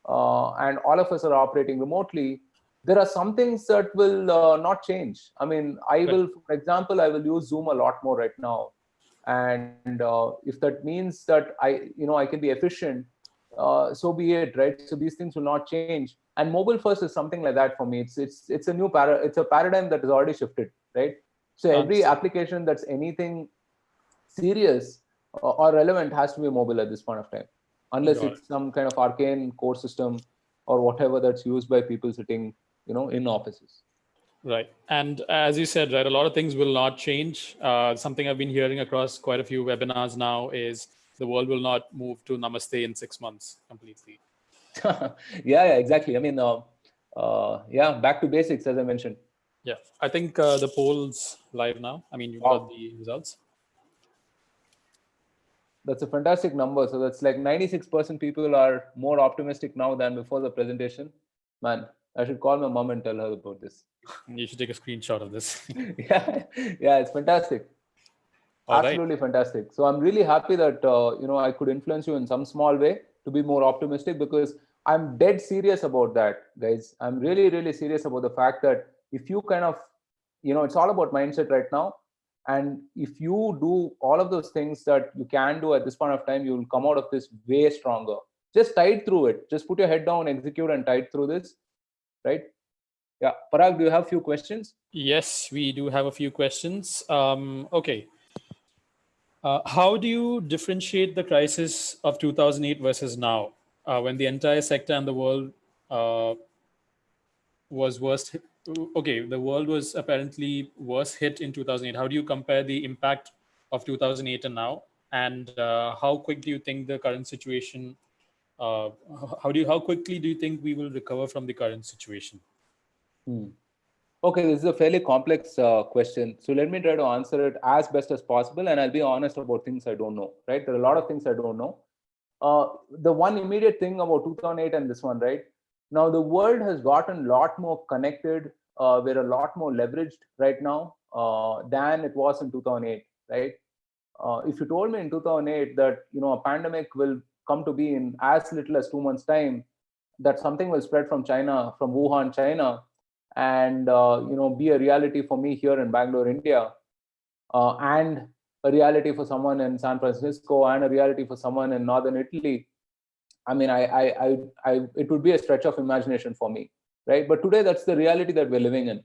and all of us are operating remotely. There are some things that will not change. I mean, Right. for example, I will use Zoom a lot more right now, and if that means that I can be efficient, so be it, right? So these things will not change. And mobile first is something like that for me. It's a it's a paradigm that has already shifted, right? So every Understood. application that's anything serious or relevant has to be mobile at this point of time, unless Got it. it's some kind of arcane core system or whatever that's used by people sitting, in offices. Right. And as you said, right, a lot of things will not change. Something I've been hearing across quite a few webinars now is the world will not move to Namaste in 6 months completely. Yeah, exactly. I mean, yeah, back to basics, as I mentioned. Yeah. I think the poll's live now. I mean, you've got Wow, the results. that's a fantastic number. So that's like 96% people are more optimistic now than before the presentation. Man, I should call my mom and tell her about this. You should take a screenshot of this. Yeah, yeah, it's fantastic. All right. Absolutely fantastic. So I'm really happy that I could influence you in some small way to be more optimistic, because I'm dead serious about that, guys. I'm really, really serious about the fact that if you kind of, it's all about mindset right now. And if you do all of those things that you can do at this point of time, you will come out of this way stronger. Just tide through it. Just put your head down, execute, and tide through this, right? Yeah. Parag, do you have a few questions? Yes, we do have a few questions. Okay. How do you differentiate the crisis of 2008 versus now, when the entire sector and the world uh, was worst? Okay, the world was apparently worse hit in 2008. How do you compare the impact of 2008 and now? And how quick do you think the current situation? How quickly do you think we will recover from the current situation? Hmm. Okay, this is a fairly complex question. So let me try to answer it as best as possible, and I'll be honest about things I don't know, right? There are a lot of things I don't know. The one immediate thing about 2008 and this one, right? Now, the world has gotten a lot more connected. We're a lot more leveraged right now than it was in 2008, right? If you told me in 2008 that, a pandemic will come to be in as little as 2 months' time, that something will spread from China, from Wuhan, China, and be a reality for me here in Bangalore, India, and a reality for someone in San Francisco, and a reality for someone in northern Italy. I mean, it would be a stretch of imagination for me, right? But today, that's the reality that we're living in.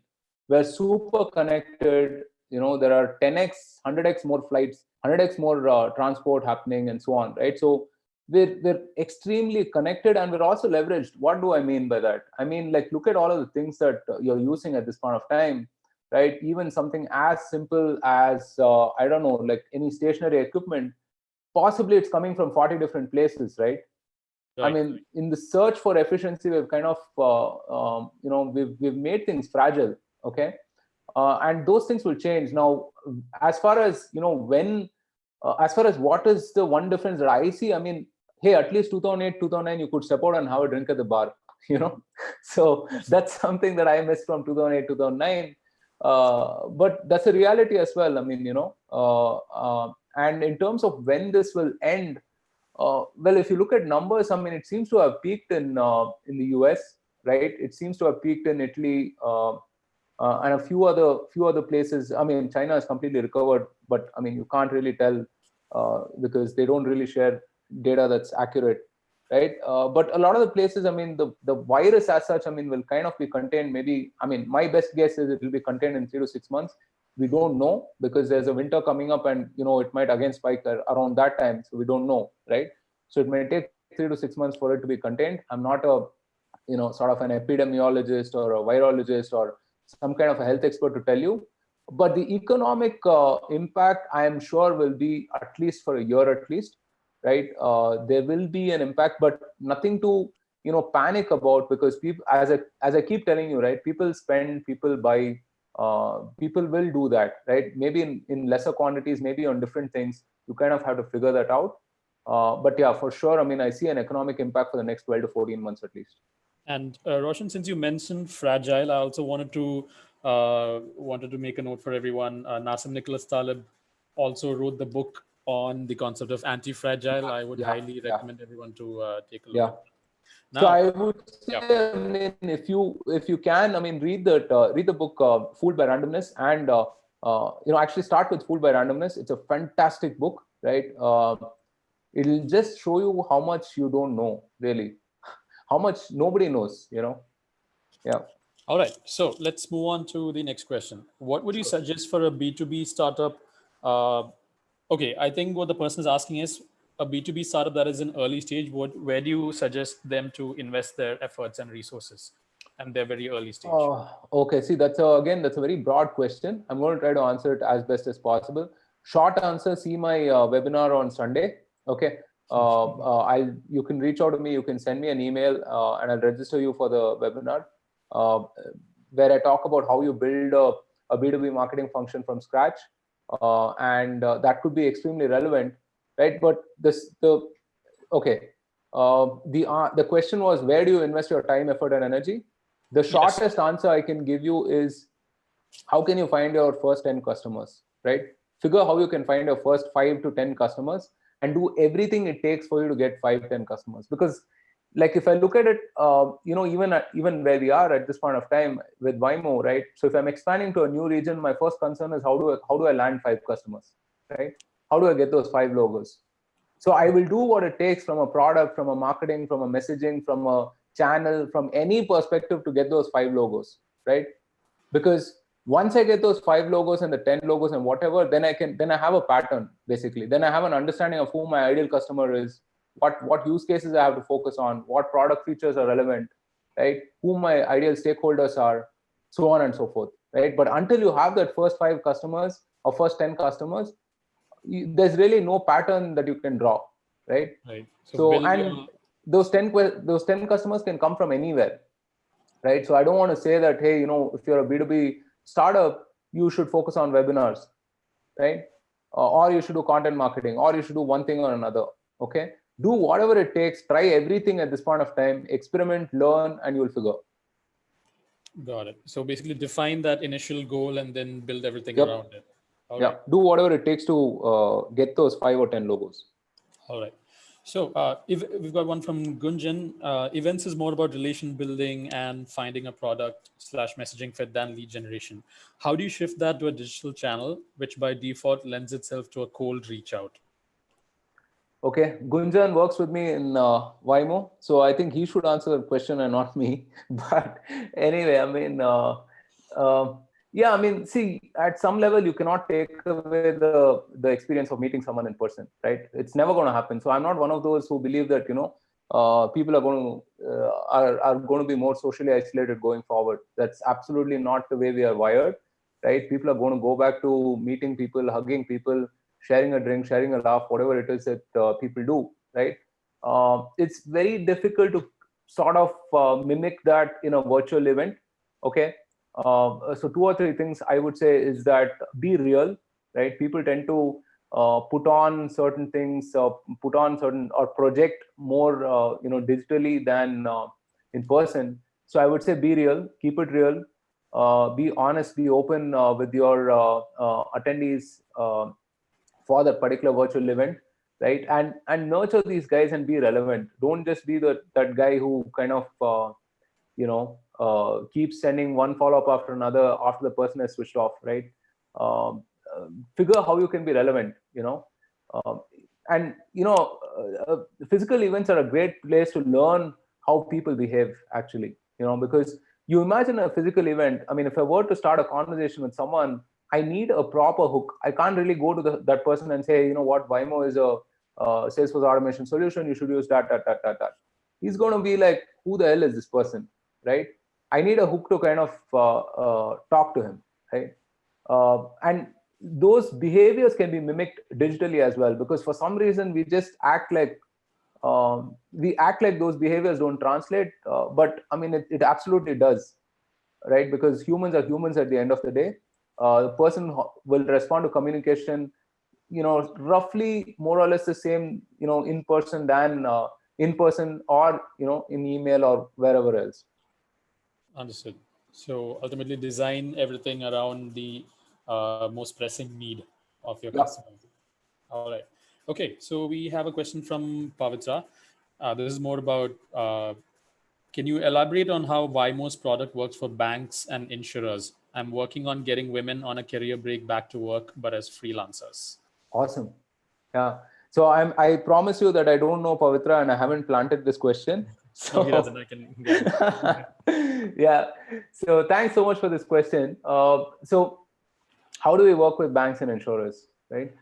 We're super connected. There are 10x, 100x more flights, 100x more transport happening, and so on, right? So we're extremely connected, and we're also leveraged. What do I mean by that? I mean, like, look at all of the things that you're using at this point of time, right? Even something as simple as I don't know, like any stationary equipment, possibly it's coming from 40 different places, right? I Right. mean, in the search for efficiency, we've kind of, we've made things fragile. Okay, and those things will change now. As far as as far as what is the one difference that I see, I mean, hey, at least 2008, 2009, you could step out and have a drink at the bar. So that's something that I missed from 2008, 2009. But that's a reality as well. I mean, and in terms of when this will end, well, if you look at numbers, I mean, it seems to have peaked in the US. right? It seems to have peaked in Italy and a few other places. I mean, China has completely recovered, but I mean, you can't really tell because they don't really share data that's accurate, right? But a lot of the places, I mean, the virus as such, I mean, will kind of be contained. Maybe, I mean, my best guess is it will be contained in 3 to 6 months. We don't know because there's a winter coming up, and it might again spike around that time. So we don't know, right? So it may take 3 to 6 months for it to be contained. I'm not a sort of an epidemiologist or a virologist or some kind of a health expert to tell you, but the economic impact, I am sure, will be at least for a year at least, right? There will be an impact, but nothing to panic about, because people, as I keep telling you, right, people spend, people buy, people will do that, right? Maybe in lesser quantities, maybe on different things. You kind of have to figure that out. But yeah, for sure, I mean, I see an economic impact for the next 12 to 14 months at least. And Roshan, since you mentioned fragile, I also wanted to make a note for everyone. Nassim Nicholas Taleb also wrote the book on the concept of anti-fragile. I would highly recommend everyone to take a look at that. Now, so I would say, I mean, if you can, I mean, read the book Fooled by Randomness, and actually start with Fooled by Randomness. It's a fantastic book, right? It'll just show you how much you don't know, really, how much nobody knows, Yeah. All right. So let's move on to the next question. What would you suggest for a B2B startup? Okay, I think what the person is asking is a B2B startup that is in early stage. Where do you suggest them to invest their efforts and resources and their very early stage? Okay, see, that's a very broad question. I'm going to try to answer it as best as possible. Short answer: see my webinar on Sunday. Okay, you can reach out to me. You can send me an email, and I'll register you for the webinar, where I talk about how you build a B2B marketing function from scratch, and that could be extremely relevant, right? But okay, the question was, where do you invest your time, effort, and energy? The shortest answer I can give you is, how can you find your first 10 customers, right? Figure how you can find your first 5 to 10 customers and do everything it takes for you to get 5-10 customers. Because, like, if I look at it, even where we are at this point of time with Vymo, right? So if I'm expanding to a new region, my first concern is, how do I land 5 customers, right? How do I get those 5 logos? So I will do what it takes from a product, from a marketing, from a messaging, from a channel, from any perspective to get those 5 logos, right? Because once I get those 5 logos and the 10 logos and whatever, then I have a pattern, basically. Then I have an understanding of who my ideal customer is, what use cases I have to focus on, what product features are relevant, right? Who my ideal stakeholders are, so on and so forth, right? But until you have that first 5 customers or first 10 customers, there's really no pattern that you can draw, right? Right. So and those 10 customers can come from anywhere, right? So I don't want to say that, hey, if you're a B2B startup, you should focus on webinars, right? Or you should do content marketing, or you should do one thing or another. Okay, do whatever it takes, try everything at this point of time, experiment, learn, and you'll figure. Got it. So basically define that initial goal and then build everything around it. All right. Do whatever it takes to get those 5 or 10 logos. All right. So if we've got one from Gunjan. Events is more about relation building and finding a product / messaging fit than lead generation. How do you shift that to a digital channel, which by default lends itself to a cold reach out? Okay, Gunjan works with me in Vymo, so I think he should answer the question and not me. But anyway, I mean, yeah, I mean, see, at some level, you cannot take away the experience of meeting someone in person, right? It's never going to happen. So I'm not one of those who believe that people are going to are going to be more socially isolated going forward. That's absolutely not the way we are wired, right? People are going to go back to meeting people, hugging people, sharing a drink, sharing a laugh, whatever it is that people do, right? It's very difficult to sort of mimic that in a virtual event. Okay, so 2 or 3 things I would say is that, be real, right? People tend to put on certain things, put on certain, or project more, digitally than in person. So I would say, be real, keep it real, be honest, be open with your attendees for that particular virtual event, right? And nurture these guys and be relevant. Don't just be that guy who kind of keep sending one follow-up after another after the person has switched off, right? Um, Figure how you can be relevant, um, and physical events are a great place to learn how people behave, actually, because you imagine a physical event. I mean, if I were to start a conversation with someone, I need a proper hook. I can't really go to that person and say, what, Vymo is a Salesforce automation solution. You should use that. He's going to be like, who the hell is this person, right? I need a hook to kind of talk to him, right? And those behaviors can be mimicked digitally as well, because for some reason we just act like those behaviors don't translate, but I mean it absolutely does, right? Because humans are humans at the end of the day. The person will respond to communication, roughly more or less the same, in person than in person, or in email or wherever else. Understood. So ultimately, design everything around the most pressing need of your Yeah. customer. All right. Okay. So we have a question from Pavitra. This is more about can you elaborate on how Vymo's product works for banks and insurers? I'm working on getting women on a career break back to work, but as freelancers. Awesome. Yeah. So I promise you that I don't know Pavitra and I haven't planted this question. Okay, So then I can gather. yeah. So thanks so much for this question. So how do we work with banks and insurers, right?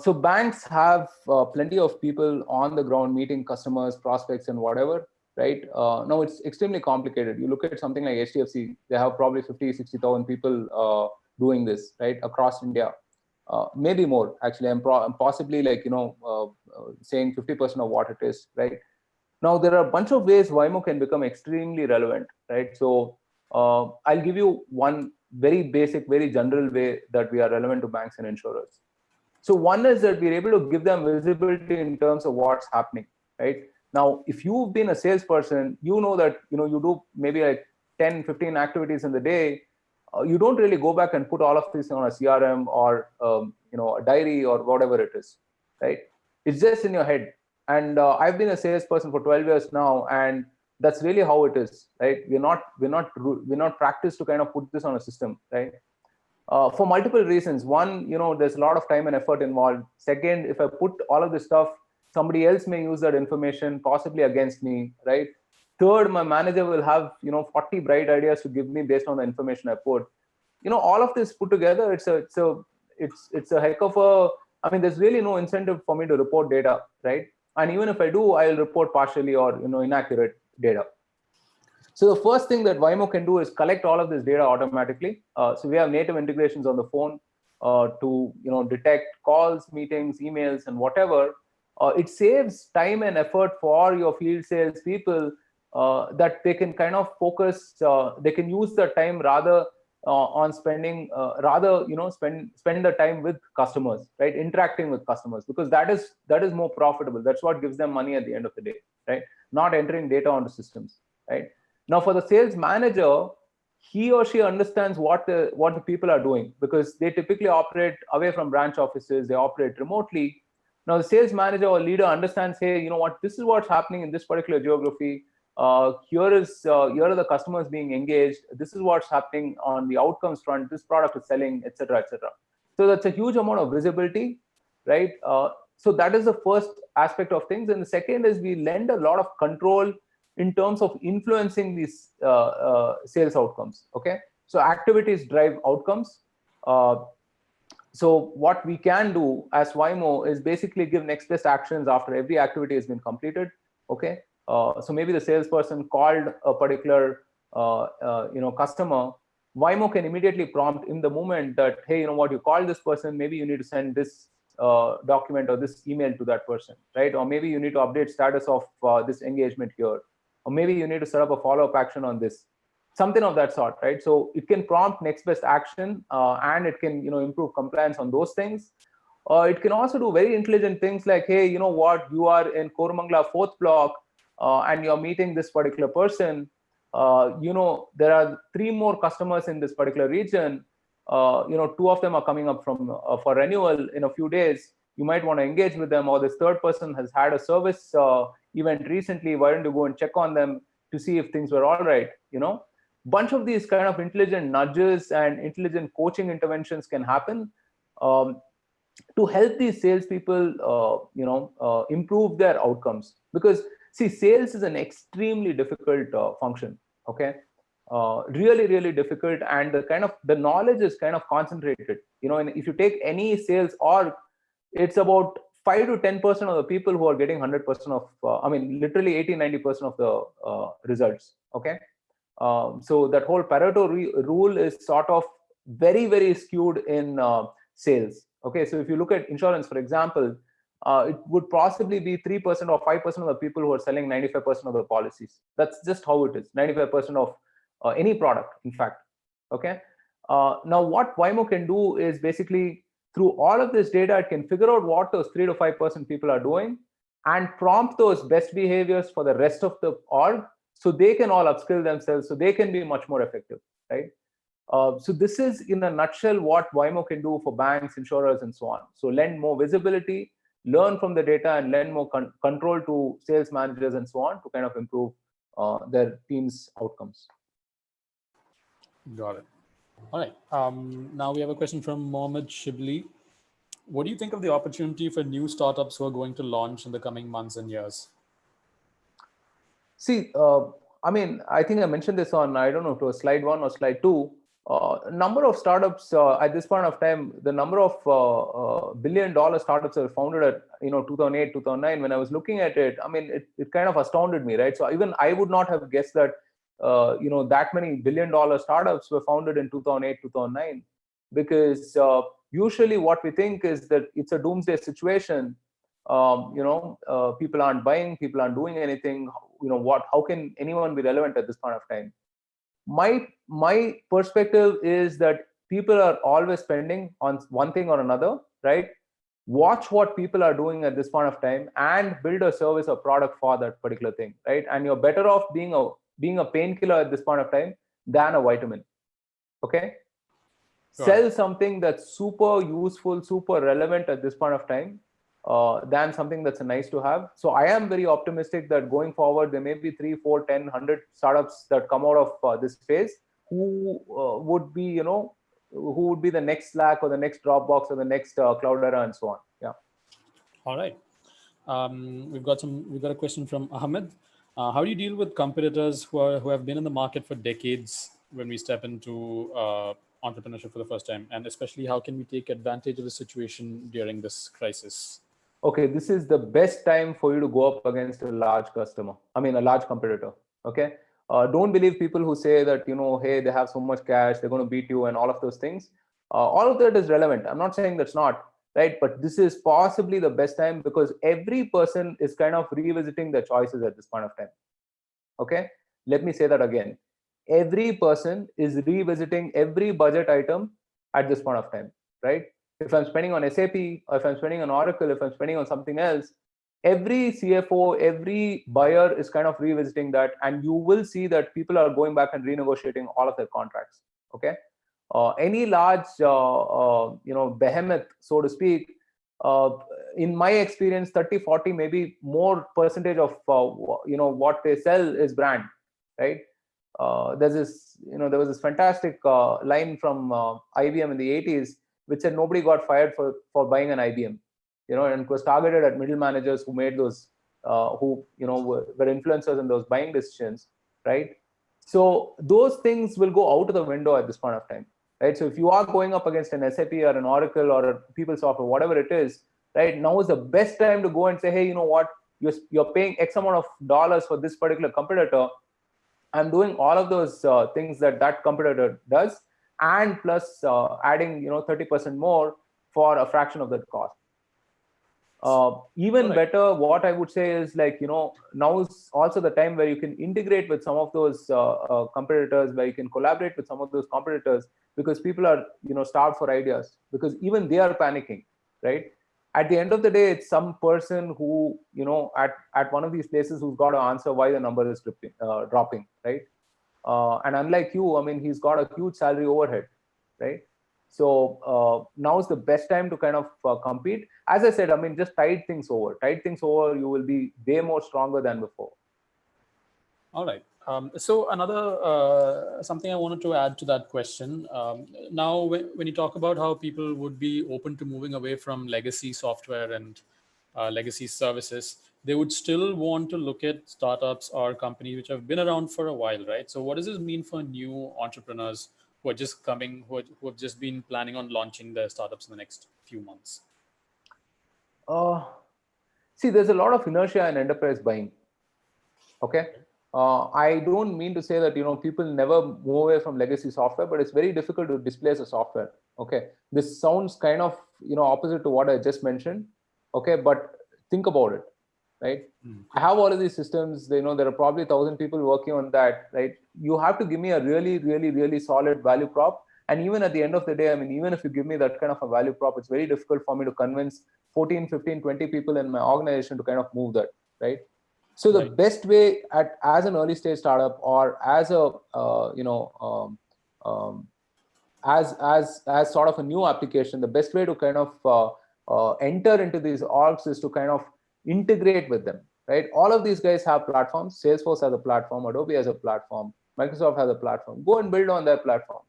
So banks have plenty of people on the ground meeting customers, prospects, and whatever, right? Now it's extremely complicated. You look at something like HDFC, they have probably 50, 60,000 people doing this, right, across India. Maybe more, actually. I'm possibly like, saying 50% of what it is, right? Now, there are a bunch of ways Vymo can become extremely relevant, right? So I'll give you one very basic, very general way that we are relevant to banks and insurers. So one is that we're able to give them visibility in terms of what's happening, right? Now, if you've been a salesperson, you know that, you do maybe like 10, 15 activities in the day. You don't really go back and put all of this on a CRM or, a diary or whatever it is, right? It's just in your head. And I've been a salesperson for 12 years now, and that's really how it is, right? We're not practiced to kind of put this on a system, right? For multiple reasons. One, there's a lot of time and effort involved. Second, if I put all of this stuff, somebody else may use that information possibly against me, right? Third, my manager will have 40 bright ideas to give me based on the information I put. All of this put together, it's a heck of a, I mean, there's really no incentive for me to report data, right? And even if I do, I'll report partially or inaccurate data. So the first thing that Vymo can do is collect all of this data automatically. So we have native integrations on the phone to detect calls, meetings, emails, and whatever. It saves time and effort for your field sales people, that they can kind of focus. They can use the time rather on spending, spend the time with customers, right? Interacting with customers, because that is more profitable. That's what gives them money at the end of the day, right? Not entering data onto systems, right? Now, for the sales manager, he or she understands what the people are doing, because they typically operate away from branch offices. They operate remotely. Now, the sales manager or leader understands, hey, you know what, this is what's happening in this particular geography. Here are the customers being engaged. This is what's happening on the outcomes front. This product is selling, etc., etc. So that's a huge amount of visibility, right? So that is the first aspect of things. And the second is we lend a lot of control in terms of influencing these sales outcomes. Okay, so activities drive outcomes. So what we can do as Vymo is basically give next best actions after every activity has been completed. Okay, so maybe the salesperson called a particular customer. Vymo can immediately prompt in the moment that, hey, you know what, you called this person, maybe you need to send this document or this email to that person, right? Or maybe you need to update status of this engagement here, or maybe you need to set up a follow-up action on this, something of that sort, right? So it can prompt next best action, and it can improve compliance on those things. It can also do very intelligent things like, hey, you know what, you are in Kormangla 4th block, and you're meeting this particular person. There are 3 more customers in this particular region. 2 of them are coming up from for renewal in a few days. You might want to engage with them, or this third person has had a service event recently. Why don't you go and check on them? to see if things were all right. Bunch of these kind of intelligent nudges and intelligent coaching interventions can happen to help these salespeople, improve their outcomes. Because see, sales is an extremely difficult function. Okay, really, really difficult, and the knowledge is kind of concentrated. And if you take any sales org, it's about 5 to 10% of the people who are getting 100% of, literally 80-90% of the results. Okay, so that whole Pareto rule is sort of very, very skewed in sales. Okay, so if you look at insurance, for example, it would possibly be 3% or 5% of the people who are selling 95% of the policies. That's just how it is. 95% of any product, in fact. Okay. Now, what Vymo can do is basically, through all of this data, it can figure out what those 3 to 5% people are doing and prompt those best behaviors for the rest of the org, so they can all upskill themselves, so they can be much more effective, right? So this is, in a nutshell, what Vymo can do for banks, insurers, and so on. So lend more visibility, learn from the data, and lend more control to sales managers and so on to kind of improve their team's outcomes. Got it. All right. Now we have a question from Mohammed Shibli. What do you think of the opportunity for new startups who are going to launch in the coming months and years? See, I think I mentioned this on, I don't know, to a slide 1 or slide 2. Number of startups at this point of time, the number of billion-dollar startups that were founded at 2008, 2009. When I was looking at it, it kind of astounded me, right? So even I would not have guessed that that many billion-dollar startups were founded in 2008, 2009, because usually what we think is that it's a doomsday situation. People aren't buying, people aren't doing anything. How can anyone be relevant at this point of time? My perspective is that people are always spending on one thing or another, right? Watch what people are doing at this point of time and build a service or product for that particular thing, right? And you're better off being a painkiller at this point of time than a vitamin. Okay, sell something that's super useful, super relevant at this point of time, than something that's a nice to have. So I am very optimistic that going forward, there may be 3, 4, 10, 100 startups that come out of this phase who would be, who would be the next Slack or the next Dropbox or the next Cloudera and so on. Yeah. All right. We've got a question from Ahmed. How do you deal with competitors who have been in the market for decades when we step into entrepreneurship for the first time, and especially how can we take advantage of the situation during this crisis? Okay, this is the best time for you to go up against a large competitor. Okay, don't believe people who say that, hey, they have so much cash, they're going to beat you and all of those things. All of that is relevant. I'm not saying that's not, right? But this is possibly the best time because every person is kind of revisiting their choices at this point of time. Okay, let me say that again. Every person is revisiting every budget item at this point of time, right? If I'm spending on SAP, or if I'm spending on Oracle, if I'm spending on something else, every CFO, every buyer is kind of revisiting that, and you will see that people are going back and renegotiating all of their contracts. Okay, any large, behemoth, so to speak, in my experience, 30, 40, maybe more percentage of what they sell is brand, right? There was this fantastic line from IBM in the 80s, which said nobody got fired for buying an IBM, and it was targeted at middle managers who made those, who were influencers in those buying decisions, right? So those things will go out of the window at this point of time, right? So if you are going up against an SAP or an Oracle or a PeopleSoft or whatever it is, right, now is the best time to go and say, hey, you know what, you're paying X amount of dollars for this particular competitor. I'm doing all of those things that competitor does, and plus adding 30% more for a fraction of that cost. Even better, what I would say is, like, now is also the time where you can integrate with some of those competitors, where you can collaborate with some of those competitors, because people are starved for ideas, because even they are panicking, right? At the end of the day, it's some person who at one of these places who's got to answer why the number is dropping, right? And unlike you, he's got a huge salary overhead, right? So now is the best time to kind of compete. As I said, just tide things over. You will be way more stronger than before. All right. So another something I wanted to add to that question. Now, when you talk about how people would be open to moving away from legacy software and legacy services, they would still want to look at startups or companies which have been around for a while, right? So, what does this mean for new entrepreneurs who are just coming, who have just been planning on launching their startups in the next few months? Uh, See, there's a lot of inertia in enterprise buying. Okay. I don't mean to say that people never move away from legacy software, but it's very difficult to displace a software. Okay, this sounds kind of opposite to what I just mentioned. Okay, but think about it, right? I have all of these systems. There are probably 1,000 people working on that, right? You have to give me a really, really, really solid value prop. And even at the end of the day, I mean, even if you give me that kind of a value prop, it's very difficult for me to convince 14, 15, 20 people in my organization to kind of move that, right? So the best way as an early stage startup or as a as sort of a new application, the best way to kind of enter into these orgs is to kind of integrate with them, right? All of these guys have platforms. Salesforce has a platform, Adobe has a platform, Microsoft has a platform. Go and build on their platform,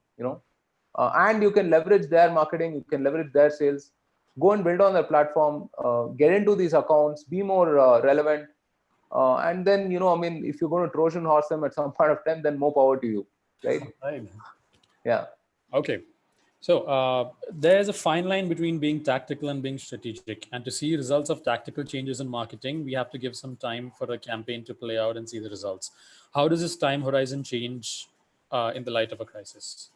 and you can leverage their marketing, you can leverage their sales. Go and build on their platform, get into these accounts, be more relevant. And then, I mean, if you're going to Trojan horse them at some point of time, then more power to you, right? Right. Yeah. Okay. So there's a fine line between being tactical and being strategic. And to see results of tactical changes in marketing, we have to give some time for a campaign to play out and see the results. How does this time horizon change in the light of a crisis?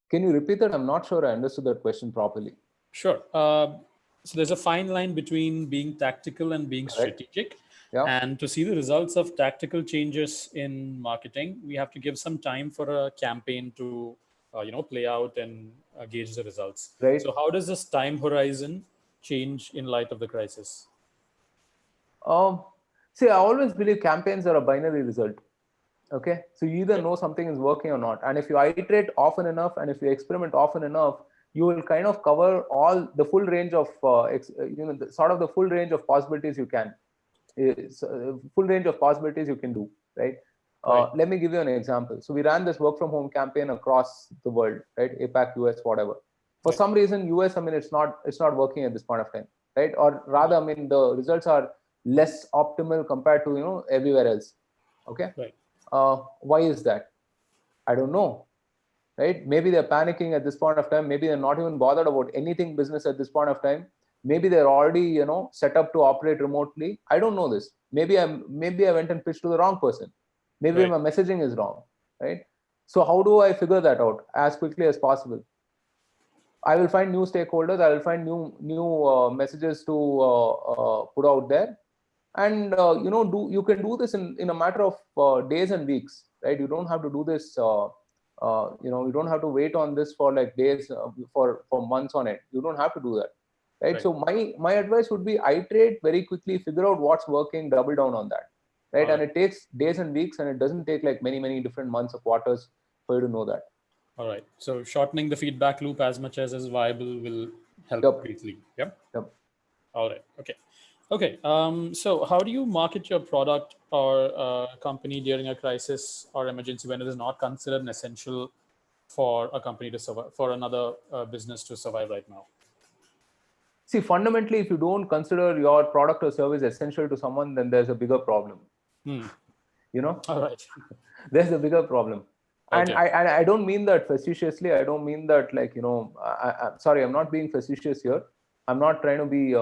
Can you repeat that? I'm not sure I understood that question properly. Sure. So there's a fine line between being tactical and being strategic. Yeah. And to see the results of tactical changes in marketing, we have to give some time for a campaign to play out and gauge the results. Right. So how does this time horizon change in light of the crisis? See, I always believe campaigns are a binary result. Okay, so you either know something is working or not, and if you iterate often enough and if you experiment often enough, you will kind of cover all the full range of sort of the full range of possibilities you can. Full range of possibilities you can do, right? Let me give you an example. So we ran this work from home campaign across the world, right? APAC, US, whatever. For some reason, US, I mean, it's not working at this point of time, right? Or rather, I mean, the results are less optimal compared to everywhere else. Okay. Why is that? I don't know, right? Maybe they're panicking at this point of time. Maybe they're not even bothered about anything business at this point of time. Maybe they're already set up to operate remotely. I don't know this. Maybe I went and pitched to the wrong person. Maybe my messaging is wrong, right? So how do I figure that out as quickly as possible? I will find new stakeholders. I will find new messages to put out there, and you can do this in a matter of days and weeks, right? You don't have to do this. You don't have to wait on this for like days, for months on it. You don't have to do that, right? So my advice would be iterate very quickly, figure out what's working, double down on that, right? And it takes days and weeks, and it doesn't take like many different months or quarters for you to know that. All right. So shortening the feedback loop as much as is viable will help greatly. Yep. All right. Okay. Okay. So how do you market your product or company during a crisis or emergency when it is not considered an essential for a company to survive, for another business to survive right now? See, fundamentally, if you don't consider your product or service essential to someone, then there's a bigger problem. All right. There's a bigger problem. And I don't mean that facetiously. I don't mean that like, I'm sorry, I'm not being facetious here. I'm not trying to be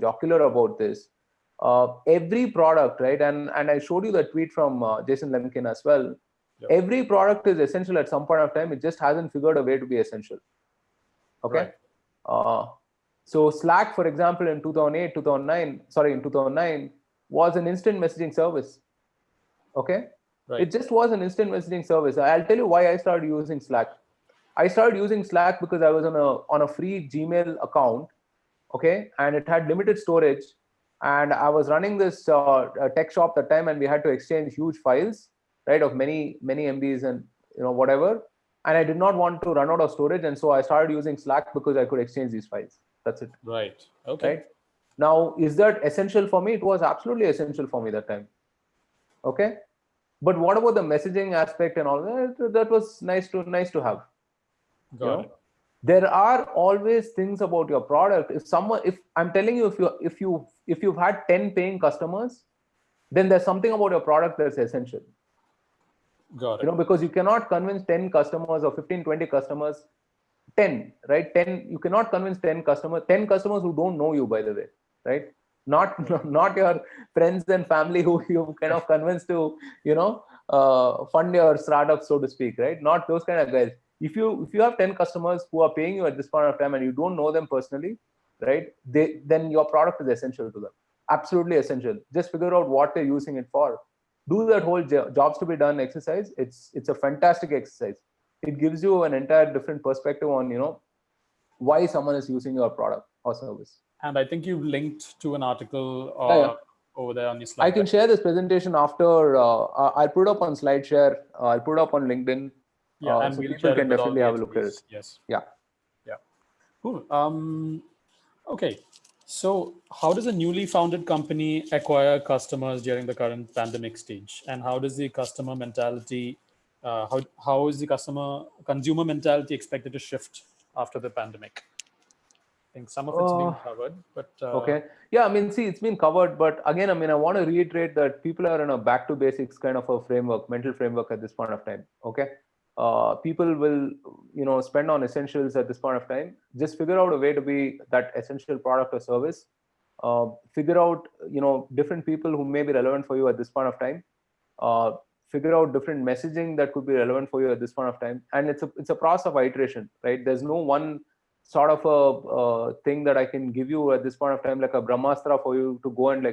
jocular about this. Every product, right? And I showed you the tweet from Jason Lemkin as well. Every product is essential at some point of time. It just hasn't figured a way to be essential. Okay. So Slack, for example, in 2009 was an instant messaging service. Okay. It just was an instant messaging service. I'll tell you why I started using Slack. I started using Slack because I was on a free Gmail account, okay, and it had limited storage, and I was running this tech shop at the time, and we had to exchange huge files, right, of many MBs and whatever, and I did not want to run out of storage, and so I started using Slack because I could exchange these files. That's it. Right. Okay. Right. Now, is that essential for me? It was absolutely essential for me that time. Okay. But what about the messaging aspect and all that? That was nice to have. Got it. There are always things about your product. If I'm telling you, if you've had 10 paying customers, then there's something about your product that's essential. Got it. Because you cannot convince 10 customers or 15, 20 customers, 10, right? 10, you cannot convince 10 customers who don't know you, by the way, right? Not your friends and family who you kind of convince to, fund your startup, so to speak, right? Not those kind of guys. If you have 10 customers who are paying you at this point of time and you don't know them personally, right? Then your product is essential to them. Absolutely essential. Just figure out what they're using it for. Do that whole jobs to be done exercise. It's a fantastic exercise. It gives you an entire different perspective on why someone is using your product or service. And I think you've linked to an article over there on your slide. I can share this presentation after. I'll put it up on SlideShare. I'll put it up on LinkedIn. And so we'll people can definitely have a look at it. Yes. Yeah. Cool. Okay. So how does a newly founded company acquire customers during the current pandemic stage? And how does the customer mentality, how is the consumer mentality expected to shift after the pandemic? I think some of it's been covered, but okay. Yeah, see, it's been covered, but again, I want to reiterate that people are in a back to basics kind of a mental framework at this point of time. Okay. People will, spend on essentials at this point of time. Just figure out a way to be that essential product or service. Figure out, different people who may be relevant for you at this point of time. Figure out different messaging that could be relevant for you at this point of time. And it's a process of iteration, right? There's no one sort of a thing that I can give you at this point of time, like a Brahmastra for you to go and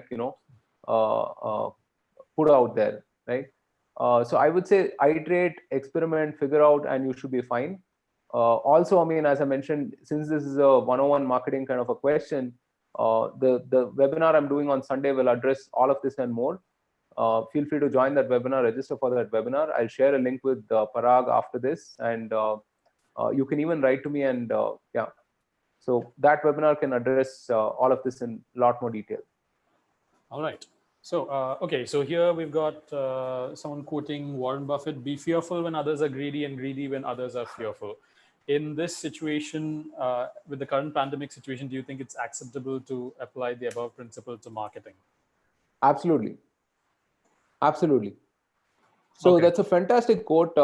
put out there, right? So I would say iterate, experiment, figure out, and you should be fine. Also, as I mentioned, since this is a 101 marketing kind of a question, the webinar I'm doing on Sunday will address all of this and more. Feel free to join that webinar, register for that webinar. I'll share a link with Parag after this, and you can even write to me, and so that webinar can address all of this in a lot more detail. All right. So, okay. So here we've got someone quoting Warren Buffett: "Be fearful when others are greedy, and greedy when others are fearful." In this situation, with the current pandemic situation, do you think it's acceptable to apply the above principle to marketing? Absolutely. Absolutely. So that's a fantastic quote.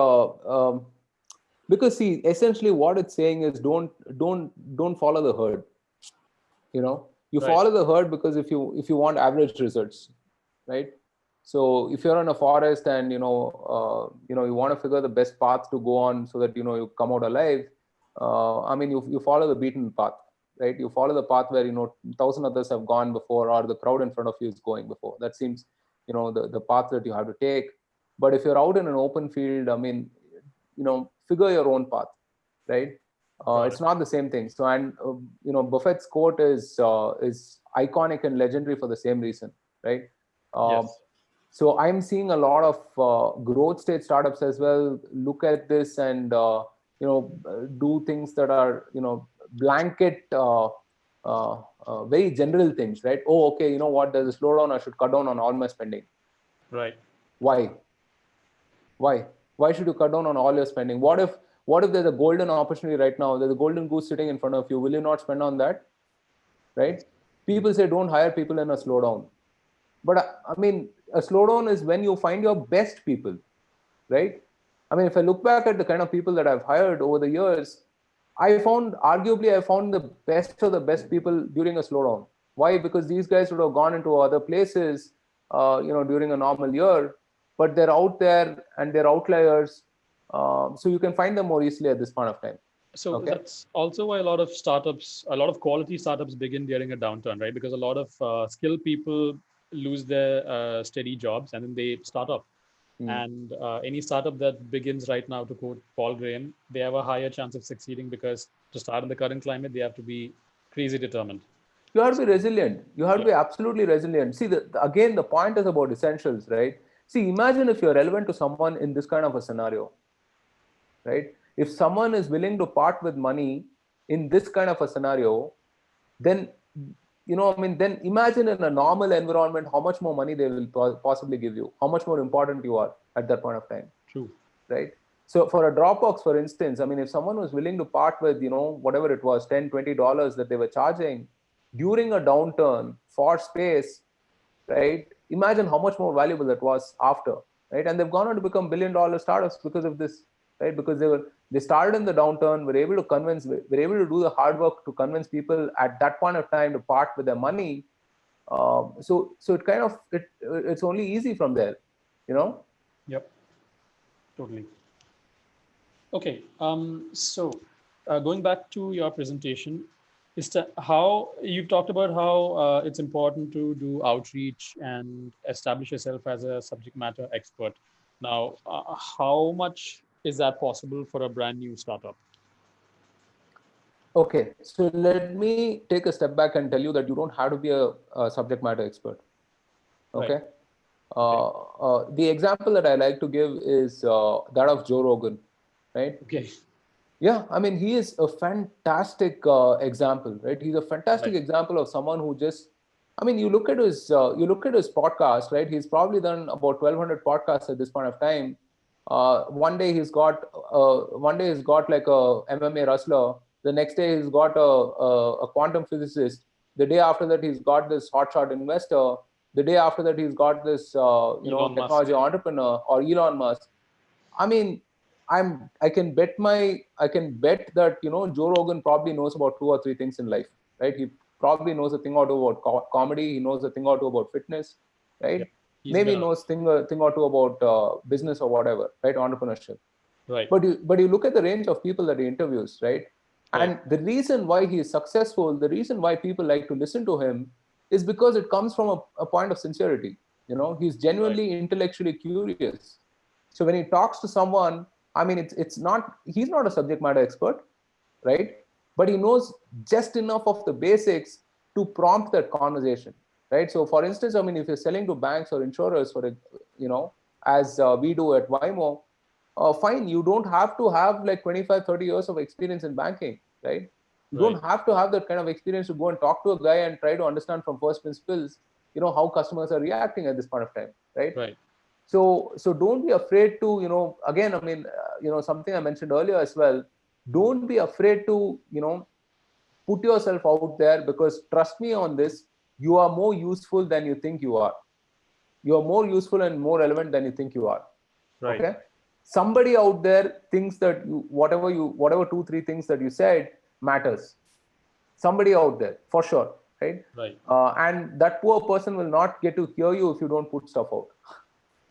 Because see, essentially what it's saying is don't follow the herd. You follow the herd because if you want average results, right? So if you're in a forest and you want to figure the best path to go on so that you come out alive, you follow the beaten path, right? You follow the path where 1,000 others have gone before, or the crowd in front of you is going before. That seems the path that you have to take. But if you're out in an open field, figure your own path, right? It's not the same thing. So, and Buffett's quote is iconic and legendary for the same reason, right? Yes. So I'm seeing a lot of growth stage startups as well look at this and do things that are blanket, very general things, right? Oh, okay, you know what? There's a slowdown. I should cut down on all my spending. Right. Why? Why should you cut down on all your spending? What if there's a golden opportunity right now? There's a golden goose sitting in front of you. Will you not spend on that? Right? People say don't hire people in a slowdown. But a slowdown is when you find your best people, right? If I look back at the kind of people that I've hired over the years, I found the best of the best people during a slowdown. Why? Because these guys would have gone into other places, during a normal year, but they're out there and they're outliers. So you can find them more easily at this point of time. So that's also why a lot of quality startups begin during a downturn, right? Because a lot of skilled people lose their steady jobs and then they start up. And any startup that begins right now, to quote Paul Graham, they have a higher chance of succeeding because to start in the current climate, they have to be crazy determined. You have to be resilient. You have to be absolutely resilient. See, again, the point is about essentials, right? See, imagine if you're relevant to someone in this kind of a scenario, right? If someone is willing to part with money in this kind of a scenario, then I mean, then imagine in a normal environment how much more money they will possibly give you, how much more important you are at that point of time. True. Right? So for a Dropbox, for instance, I mean, if someone was willing to part with, whatever it was, $10, $20 that they were charging during a downturn for space, right? Imagine how much more valuable that was after, right? And they've gone on to become $1 billion startups because of this, right? Because they started in the downturn, were able to do the hard work to convince people at that point of time to part with their money. So it kind of it's only easy from there, you know. Yep. Totally. Okay. So going back to your presentation, is that how you talked about how it's important to do outreach and establish yourself as a subject matter expert. Now, how much is that possible for a brand new startup? Okay, so let me take a step back and tell you that you don't have to be a subject matter expert. Right. Okay. Okay. The example that I like to give is that of Joe Rogan, right? Okay. Yeah, I mean, he is a fantastic example, right? He's a fantastic Right. example of someone who just, I mean, you look at his podcast, right? He's probably done about 1,200 podcasts at this point of time. One day he's got like a MMA wrestler. The next day he's got a quantum physicist. The day after that he's got this hotshot investor. The day after that he's got this Elon Musk. technology entrepreneur or Elon Musk. I mean, I can bet that Joe Rogan probably knows about two or three things in life, right? He probably knows a thing or two about comedy. He knows a thing or two about fitness, Yeah. right? He's Maybe he gonna. knows thing or two about business or whatever, right? Entrepreneurship. Right. But you look at the range of people that he interviews, right? Right. And the reason why he is successful, the reason why people like to listen to him, is because it comes from a point of sincerity. He's Right. genuinely intellectually curious. So when he talks to someone, I mean, he's not a subject matter expert, right? But he knows just enough of the basics to prompt that conversation, right? So for instance, I mean, if you're selling to banks or insurers, as we do at Vymo, fine, you don't have to have like 25, 30 years of experience in banking, right? You Right. don't have to have that kind of experience to go and talk to a guy and try to understand from first principles, how customers are reacting at this point of time, right? Right. So don't be afraid to, again, I mean, something I mentioned earlier as well. Don't be afraid to, put yourself out there, because trust me on this, you are more useful than you think you are. You are more useful and more relevant than you think you are. Right. Okay. Somebody out there thinks that whatever two, three things that you said matters. Somebody out there for sure, right? Right. And that poor person will not get to hear you if you don't put stuff out.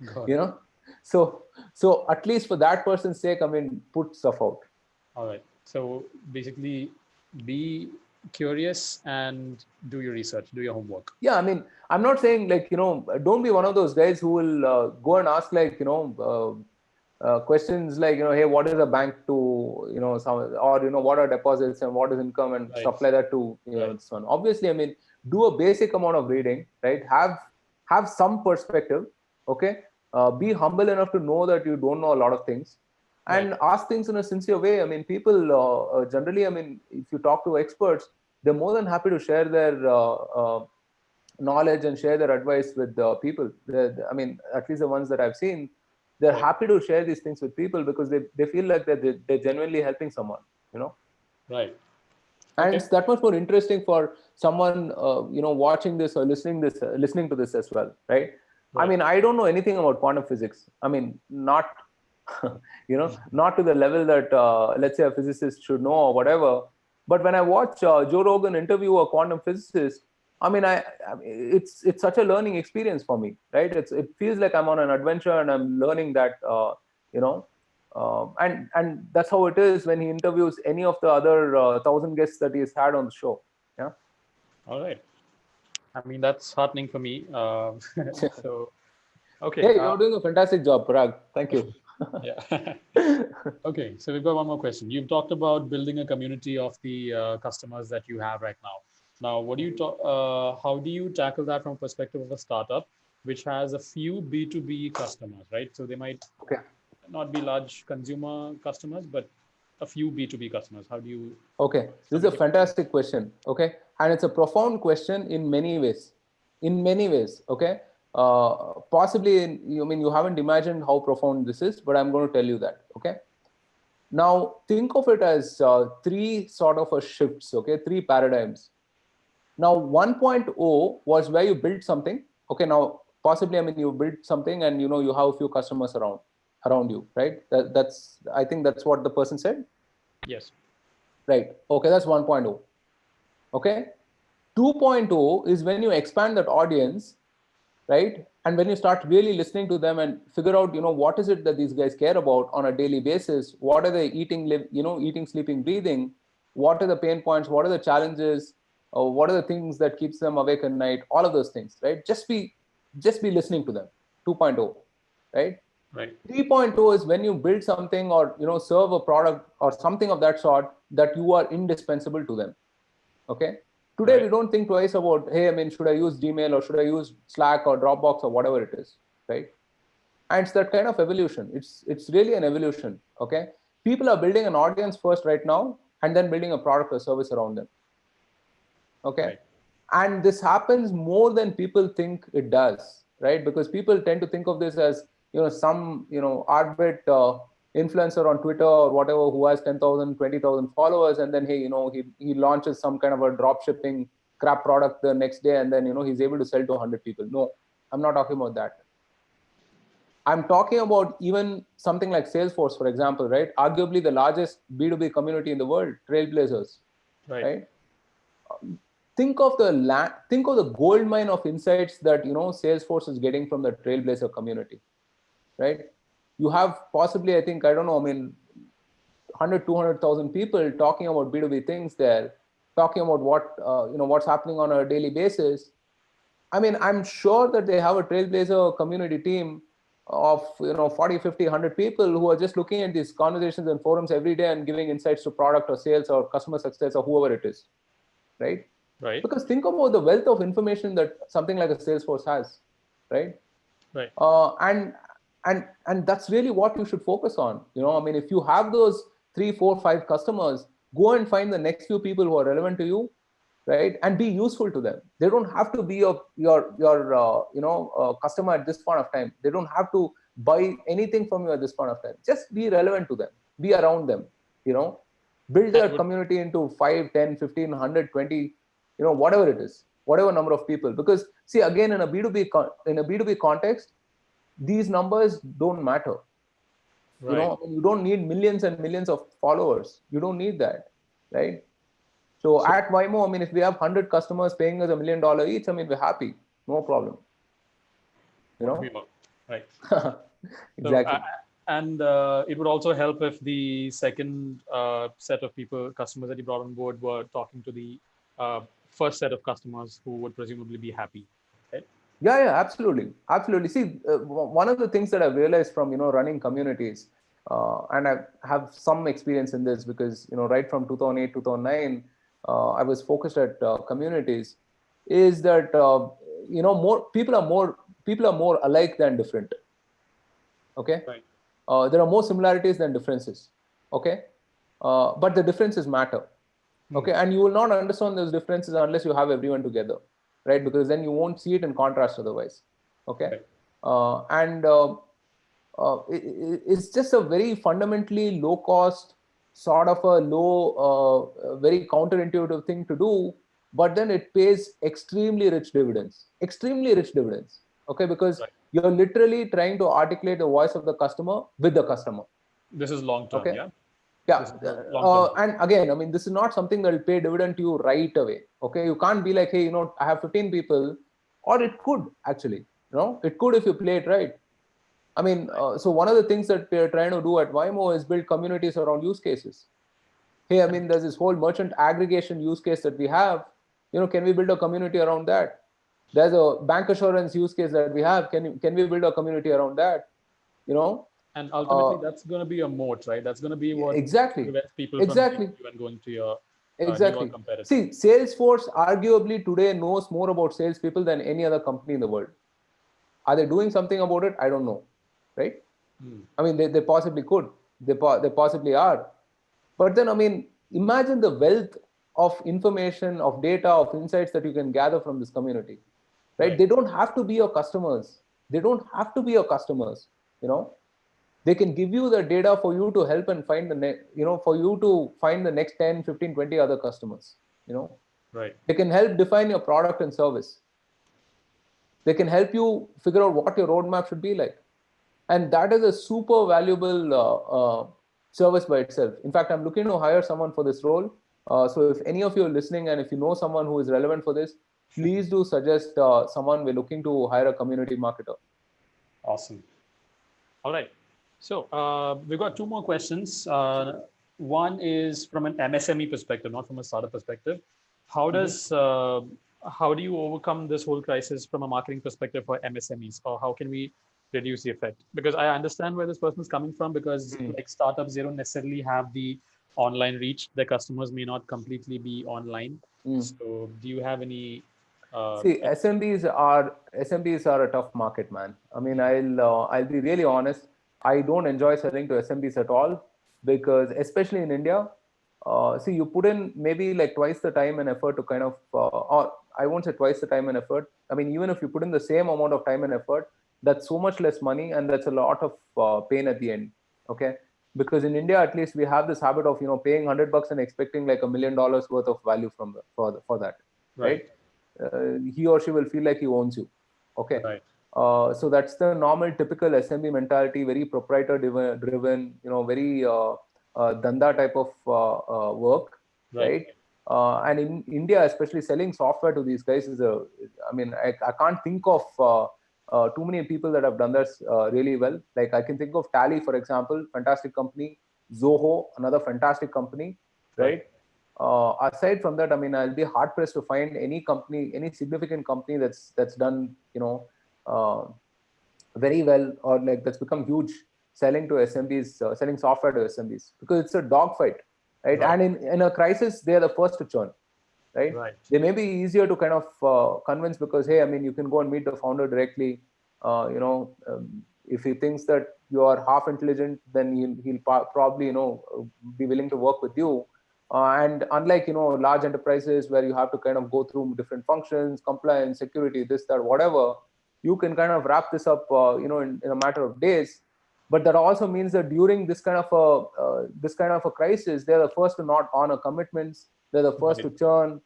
Got you it. know so at least for that person's sake, I mean, put stuff out. All right. So basically, be curious and do your research, do your homework. Yeah, I mean, I'm not saying like, don't be one of those guys who will go and ask like, questions like, hey, what is a bank to, some, or what are deposits and what is income and Right. stuff like that to Right. this one. Obviously, I mean, do a basic amount of reading, right? Have some perspective. Okay. Be humble enough to know that you don't know a lot of things, Right. and ask things in a sincere way. I mean, people generally, I mean, if you talk to experts, they're more than happy to share their knowledge and share their advice with people. I mean, at least the ones that I've seen, they're Right. happy to share these things with people because they feel like they're genuinely helping someone, Right. and Okay. it's that much more interesting for someone watching this or listening to this as well, right? I Right. mean, I don't know anything about quantum physics. I mean, not not to the level that let's say a physicist should know or whatever. But when I watch Joe Rogan interview a quantum physicist, I mean, it's such a learning experience for me, right? It feels like I'm on an adventure and I'm learning that you know and that's how it is when he interviews any of the other 1,000 guests that he's had on the show. Yeah. All right. I mean, that's heartening for me. So, okay. Hey, you're doing a fantastic job, Parag. Thank you. Yeah. Okay. So we've got one more question. You've talked about building a community of the customers that you have right now. Now, what do you talk? How do you tackle that from a perspective of a startup which has a few B2B customers, right? So they might Okay. not be large consumer customers, but a few B2B customers. How do you Okay. This is a communicate? fantastic question. Okay. And it's a profound question in many ways. In many ways, okay? Possibly, you haven't imagined how profound this is, but I'm going to tell you that, okay? Now, think of it as three sort of a shifts, okay? Three paradigms. Now, 1.0 was where you built something. Okay, now possibly, you built something and you have a few customers around you, right? That's I think that's what the person said. Yes. Right. Okay, that's 1.0. Okay. 2.0 is when you expand that audience, right? And when you start really listening to them and figure out, what is it that these guys care about on a daily basis? What are they eating, eating, sleeping, breathing? What are the pain points? What are the challenges? What are the things that keeps them awake at night? All of those things, right? Just be listening to them. 2.0, right? Right. 3.0 is when you build something or serve a product or something of that sort that you are indispensable to them. Okay. Today, Right. we don't think twice about, hey, should I use Gmail or should I use Slack or Dropbox or whatever it is, right? And it's that kind of evolution. It's really an evolution, okay? People are building an audience first right now and then building a product or service around them, okay? Right. And this happens more than people think it does, right? Because people tend to think of this as, some, arbit influencer on Twitter or whatever who has 10,000, 20,000 followers. And then, hey, he launches some kind of a drop shipping crap product the next day. And then, he's able to sell to 100 people. No, I'm not talking about that. I'm talking about even something like Salesforce, for example, right? Arguably the largest B2B community in the world, trailblazers, right? Think of the gold mine of insights that Salesforce is getting from the trailblazer community, right? You have possibly, I think, I don't know, 100, 200,000 people talking about B2B things there, talking about what's happening on a daily basis. I'm sure that they have a trailblazer community team of 40, 50, 100 people who are just looking at these conversations and forums every day and giving insights to product or sales or customer success or whoever it is, right? Right. Because think about the wealth of information that something like a Salesforce has, right? Right. And that's really what you should focus on. If you have those 3, 4, 5 customers, go and find the next few people who are relevant to you, right? And be useful to them. They don't have to be your customer at this point of time. They don't have to buy anything from you at this point of time. Just be relevant to them. Be around them. Build that community into 5, 10, 15, 100, 20, whatever it is, whatever number of people. Because see, again, in a B2B context, these numbers don't matter. Right. You don't need millions and millions of followers. You don't need that, right? So at Vymo, if we have 100 customers paying us $1 million each, we're happy, no problem. Right. Exactly. And it would also help if the second set of customers that you brought on board were talking to the first set of customers who would presumably be happy, right? Yeah, absolutely. See, one of the things that I've realized from running communities, and I have some experience in this because right from 2008, 2009, I was focused at communities, is that more people are more alike than different. Okay. Right. There are more similarities than differences. Okay. But the differences matter. Okay. And you will not understand those differences unless you have everyone together, right? Because then you won't see it in contrast otherwise. Okay. Right. It's just a very fundamentally low cost, sort of a low, very counterintuitive thing to do, but then it pays extremely rich dividends. Okay. Because you're literally trying to articulate the voice of the customer with the customer. This is long term. Okay. Yeah. Yeah. And again, this is not something that will pay dividend to you right away. Okay. You can't be like, hey, I have 15 people, or it could actually, it could if you play it right. So one of the things that we're trying to do at Vymo is build communities around use cases. Hey, there's this whole merchant aggregation use case that we have. Can we build a community around that? There's a bank assurance use case that we have. Can we build a community around that? And ultimately, that's going to be a moat, right? That's going to be what prevents people from leaving you and going to your newer competitor. See, Salesforce arguably today knows more about salespeople than any other company in the world. Are they doing something about it? I don't know, right? They possibly could. They possibly are. But then, imagine the wealth of information, of data, of insights that you can gather from this community, right? They don't have to be your customers. They don't have to be your customers, you know. They can give you the data for you to help and find for you to find the next 10, 15, 20 other customers, you know. Right. They can help define your product and service. They can help you figure out what your roadmap should be like. And that is a super valuable service by itself. In fact, I'm looking to hire someone for this role. So if any of you are listening and if you know someone who is relevant for this, please do suggest someone. We're looking to hire a community marketer. Awesome. All right. So we've got two more questions. One is from an MSME perspective, not from a startup perspective. How do you overcome this whole crisis from a marketing perspective for MSMEs, or how can we reduce the effect? Because I understand where this person is coming from, because like startups, they don't necessarily have the online reach. Their customers may not completely be online. So do you have any See, SMBs are a tough market, man. I mean, I'll be really honest. I don't enjoy selling to SMBs at all, because especially in India, see, you put in maybe like twice the time and effort to kind of, or I won't say twice the time and effort. I mean, even if you put in the same amount of time and effort, that's so much less money, and that's a lot of pain at the end. Okay, because in India, at least, we have this habit of paying $100 and expecting like $1 million worth of value for that, right? He or she will feel like he owns you. Okay. Right. So that's the normal, typical SMB mentality, very proprietor driven, very danda type of work, right? And in India, especially, selling software to these guys I can't think of too many people that have done this really well. Like I can think of Tally, for example, fantastic company. Zoho, another fantastic company, right? Aside from that, I mean, I'll be hard pressed to find any company, any significant company that's done, very well, or like that's become huge selling to SMBs, selling software to SMBs, because it's a dogfight, right? And in a crisis, they are the first to churn, right? They may be easier to kind of convince, because hey, I mean, you can go and meet the founder directly. If he thinks that you are half intelligent, then he'll probably be willing to work with you. And unlike large enterprises where you have to kind of go through different functions, compliance, security, this, that, whatever, you can kind of wrap this up in a matter of days. But that also means that during this kind of a crisis, they're the first to not honor commitments. They're the first to churn,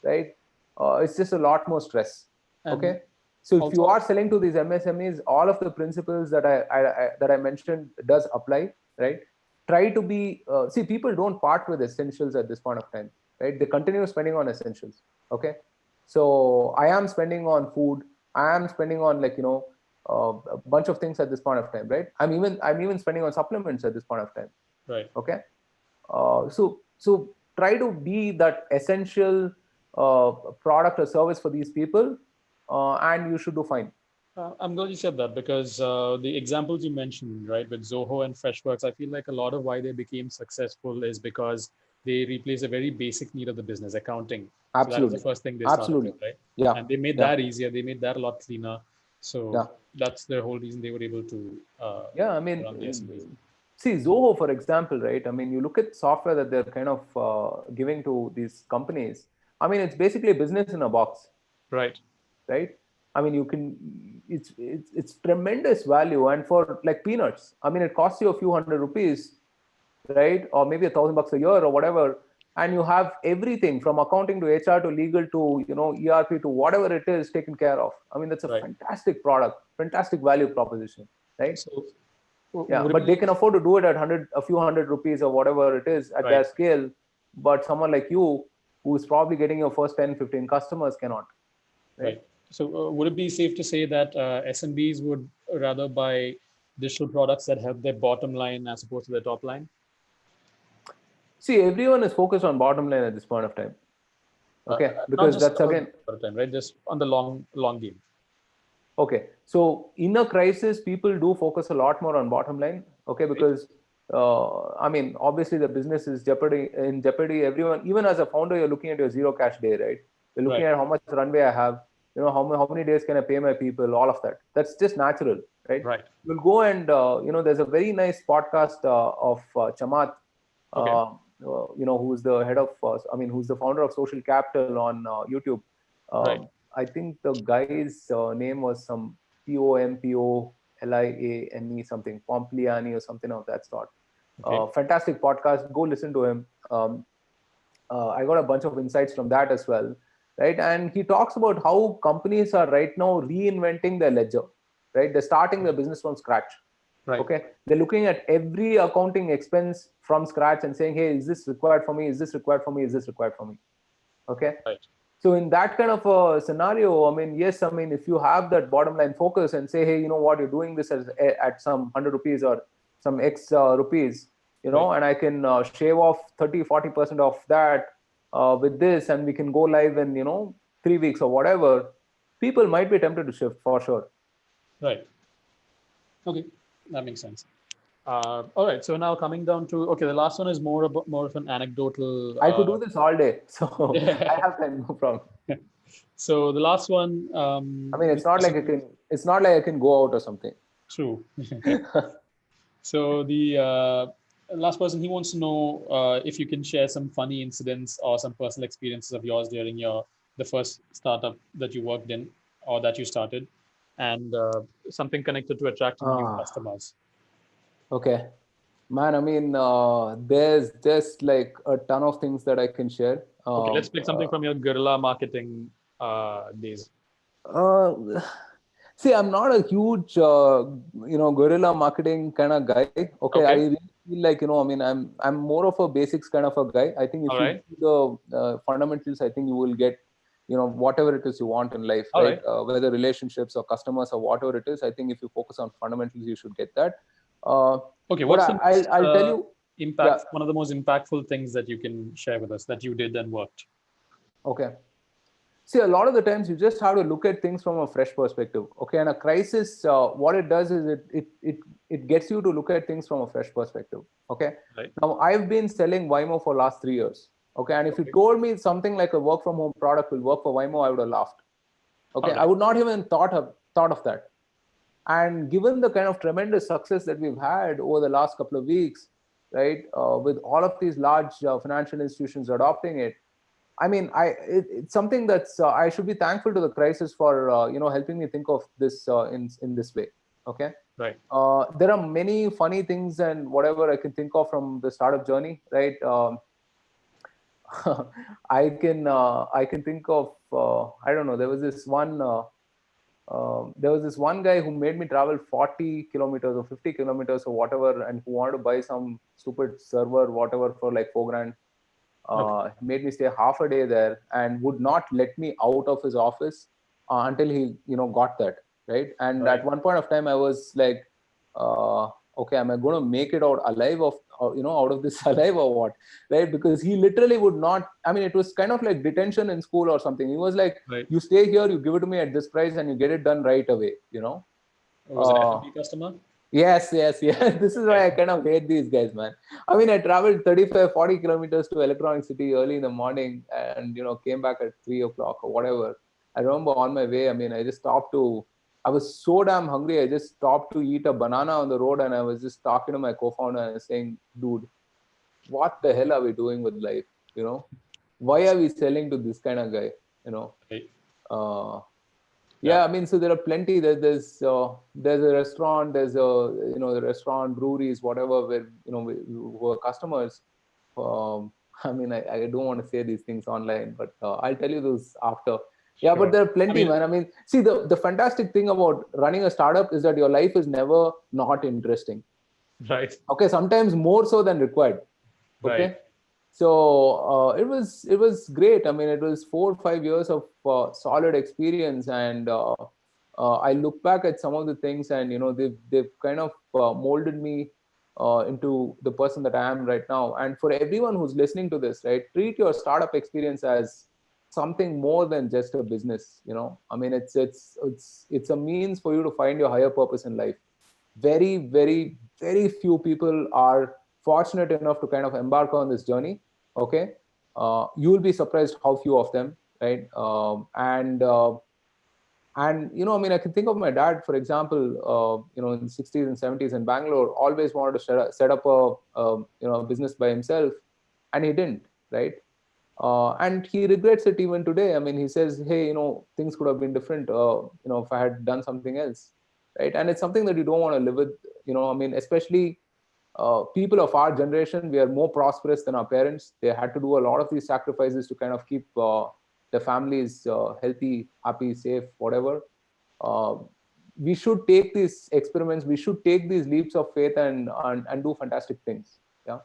right? It's just a lot more stress. Okay. So if you are selling to these MSMEs, all of the principles that I mentioned does apply, right? Try to be see, people don't part with essentials at this point of time, right? They continue spending on essentials. Okay. So I am spending on food. I am spending on a bunch of things at this point of time, right? I'm even spending on supplements at this point of time. Right. Okay. So try to be that essential product or service for these people, and you should do fine. I'm glad you said that, because the examples you mentioned, right, with Zoho and Freshworks, I feel like a lot of why they became successful is because they replaced a very basic need of the business, accounting. Absolutely. So that was the first thing they started with, right? Yeah. And they made that easier. They made that a lot cleaner. So that's the whole reason they were able to run the SMBs. See, Zoho, for example, right? I mean, you look at software that they're kind of giving to these companies. I mean, it's basically a business in a box. Right. Right. I mean, it's tremendous value, and for like peanuts. I mean, it costs you a few hundred rupees, right? Or maybe $1,000 a year or whatever. And you have everything from accounting to HR to legal to, ERP to whatever it is taken care of. I mean, that's a fantastic product, fantastic value proposition, right? So, but they can afford to do it at a few hundred rupees or whatever it is at their scale. But someone like you, who is probably getting your first 10, 15 customers, cannot. Right. So would it be safe to say that SMBs would rather buy digital products that help their bottom line as opposed to their top line? See, everyone is focused on bottom line at this point of time. Okay, because that's again time, right? Just on the long game. Okay, so in a crisis, people do focus a lot more on bottom line. Okay, because I mean, obviously the business is in jeopardy. Everyone, even as a founder, you're looking at your zero cash day, right? You're looking at how much runway I have. How many days can I pay my people? All of that. That's just natural, right? You'll go and there's a very nice podcast of Chamath. who's the head of, who's the founder of Social Capital on YouTube. Right. I think the guy's name was some Pompiliane something, Pompliani or something of that sort. Okay. Fantastic podcast. Go listen to him. I got a bunch of insights from that as well, right? And he talks about how companies are right now reinventing their ledger, right? They're starting their business from scratch. Right. Okay, they're looking at every accounting expense from scratch and saying, hey, is this required for me? Is this required for me? Is this required for me? Okay. Right. So in that kind of a scenario, I mean, yes, I mean, if you have that bottom line focus and say, hey, you know what, you're doing this at some 100 rupees or some X rupees, Right. and I can shave off 30-40% of that with this, and we can go live in 3 weeks or whatever, people might be tempted to shift for sure. Right. Okay, that makes sense. All right. So now coming down to, okay, the last one is more of an anecdotal. I could do this all day, so I Yeah. have time, no problem. So the last one. I mean, it's not like I can go out or something. True. So the last person, he wants to know if you can share some funny incidents or some personal experiences of yours during the first startup that you worked in or that you started, and something connected to attracting new customers. Okay. Man, I mean, there's just like a ton of things that I can share. Okay, let's pick something from your guerrilla marketing days. Uh, See, I'm not a huge, guerrilla marketing kind of guy. Okay, I Okay. really feel like, I mean, I'm more of a basics kind of a guy. I think if All you right. do the fundamentals, I think you will get, whatever it is you want in life, All right? right. Whether relationships or customers or whatever it is, I think if you focus on fundamentals, you should get that. Okay, But what's the most I'll tell you, yeah, one of the most impactful things that you can share with us that you did and worked? okay. See, a lot of the times you just have to look at things from a fresh perspective. Okay, and a crisis, what it does is it gets you to look at things from a fresh perspective. Okay. Right. Now I've been selling Vymo for last 3 years. Okay, and if you Okay. told me something like a work from home product will work for Vymo, I would have laughed. Okay, All I right. would not even thought of that. And given the kind of tremendous success that we've had over the last couple of weeks, right, with all of these large financial institutions adopting it, I mean, it's something that's I should be thankful to the crisis for helping me think of this in this way. Okay, Right. there are many funny things and whatever I can think of from the startup journey. Right, I can think of I don't know. There was this one guy who made me travel 40 kilometers or 50 kilometers or whatever, and who wanted to buy some stupid server, whatever, for like 4 grand. Okay. He made me stay half a day there and would not let me out of his office until he got that right. And at Right. one point of time I was like, uh, okay, am I going to make it out alive out of this alive or what, right? Because he literally would not, I mean, it was kind of like detention in school or something. He was like, Right. you stay here, you give it to me at this price, and you get it done right away. It was an uh, F&B customer. Yes, yes, yes. This is why Okay. I kind of hate these guys, man. I mean, I traveled 35, 40 kilometers to Electronic City early in the morning and, came back at 3 o'clock or whatever. I remember on my way, I mean, I was so damn hungry. I just stopped to eat a banana on the road, and I was just talking to my co-founder and saying, dude, what the hell are we doing with life? You know, why are we selling to this kind of guy? You know, Right. uh, Yeah. yeah, I mean, so there are plenty. There's a restaurant. There's the restaurant, breweries, whatever, where who are customers. I mean, I don't want to say these things online, but I'll tell you those after. Yeah, but Sure. there are I plenty, mean, man. I mean, see, the fantastic thing about running a startup is that your life is never not interesting. right. Okay, sometimes more so than required. Right. Okay, so it was great. I mean, it was 4 or 5 years of solid experience, and I look back at some of the things, and they've kind of molded me into the person that I am right now. And for everyone who's listening to this, right, treat your startup experience as something more than just a business. I mean, it's a means for you to find your higher purpose in life. Very, very, very few people are fortunate enough to kind of embark on this journey. Okay, you will be surprised how few of them, right? And I mean, I can think of my dad, for example. In the 60s and 70s in Bangalore, always wanted to set up a business by himself. and he didn't, right? And he regrets it even today. I mean, he says, hey, things could have been different, if I had done something else, right? And it's something that you don't want to live with. I mean, especially people of our generation, we are more prosperous than our parents. They had to do a lot of these sacrifices to kind of keep their families healthy, happy, safe, whatever. uh, we should take these experiments, we should take these leaps of faith, and do fantastic things. Yeah.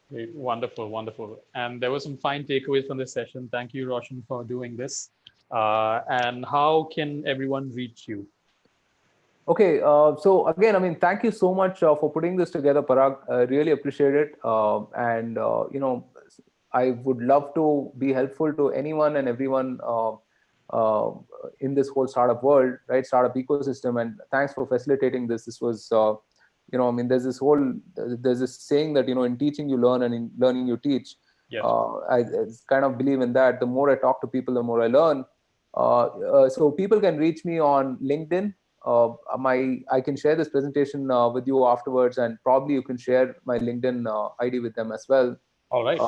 Great. Wonderful, wonderful. And there were some fine takeaways from this session. Thank you, Roshan, for doing this. And how can everyone reach you? Okay, so again, I mean, thank you so much for putting this together, Parag. I really appreciate it. And I would love to be helpful to anyone and everyone uh, in this whole startup world, right? Startup ecosystem. And thanks for facilitating this. This was, I mean, there's this saying that, in teaching you learn and in learning you teach. Yes. I kind of believe in that. The more I talk to people, the more I learn. So people can reach me on LinkedIn. I can share this presentation with you afterwards, and probably you can share my LinkedIn ID with them as well. All right.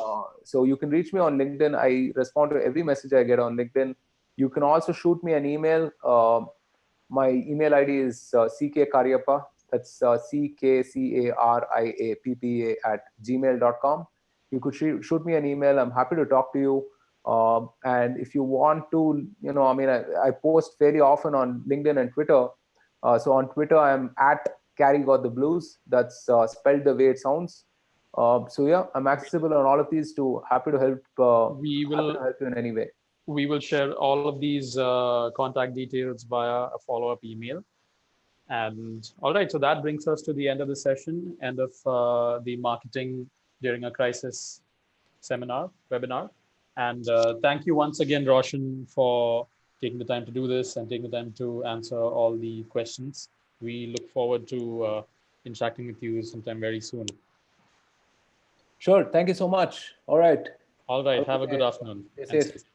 So you can reach me on LinkedIn. I respond to every message I get on LinkedIn. You can also shoot me an email. My email ID is ckcariappa. That's ckcariappa at gmail.com. You could shoot me an email. I'm happy to talk to you. And if you want to, I mean, I post fairly often on LinkedIn and Twitter. So on Twitter, I'm at Carry Got the Blues. That's spelled the way it sounds. So yeah, I'm accessible on all of these. Happy to help. We Happy will to help you in any way. we will share all of these contact details via a follow-up email. And all right, so that brings us to the end of the session, end of the marketing during a crisis webinar. And thank you once again, Roshan, for taking the time to do this and taking the time to answer all the questions. We look forward to interacting with you sometime very soon. Sure. Thank you so much. All right. All right, Have a have good a good day. afternoon Stay and safe. stay safe.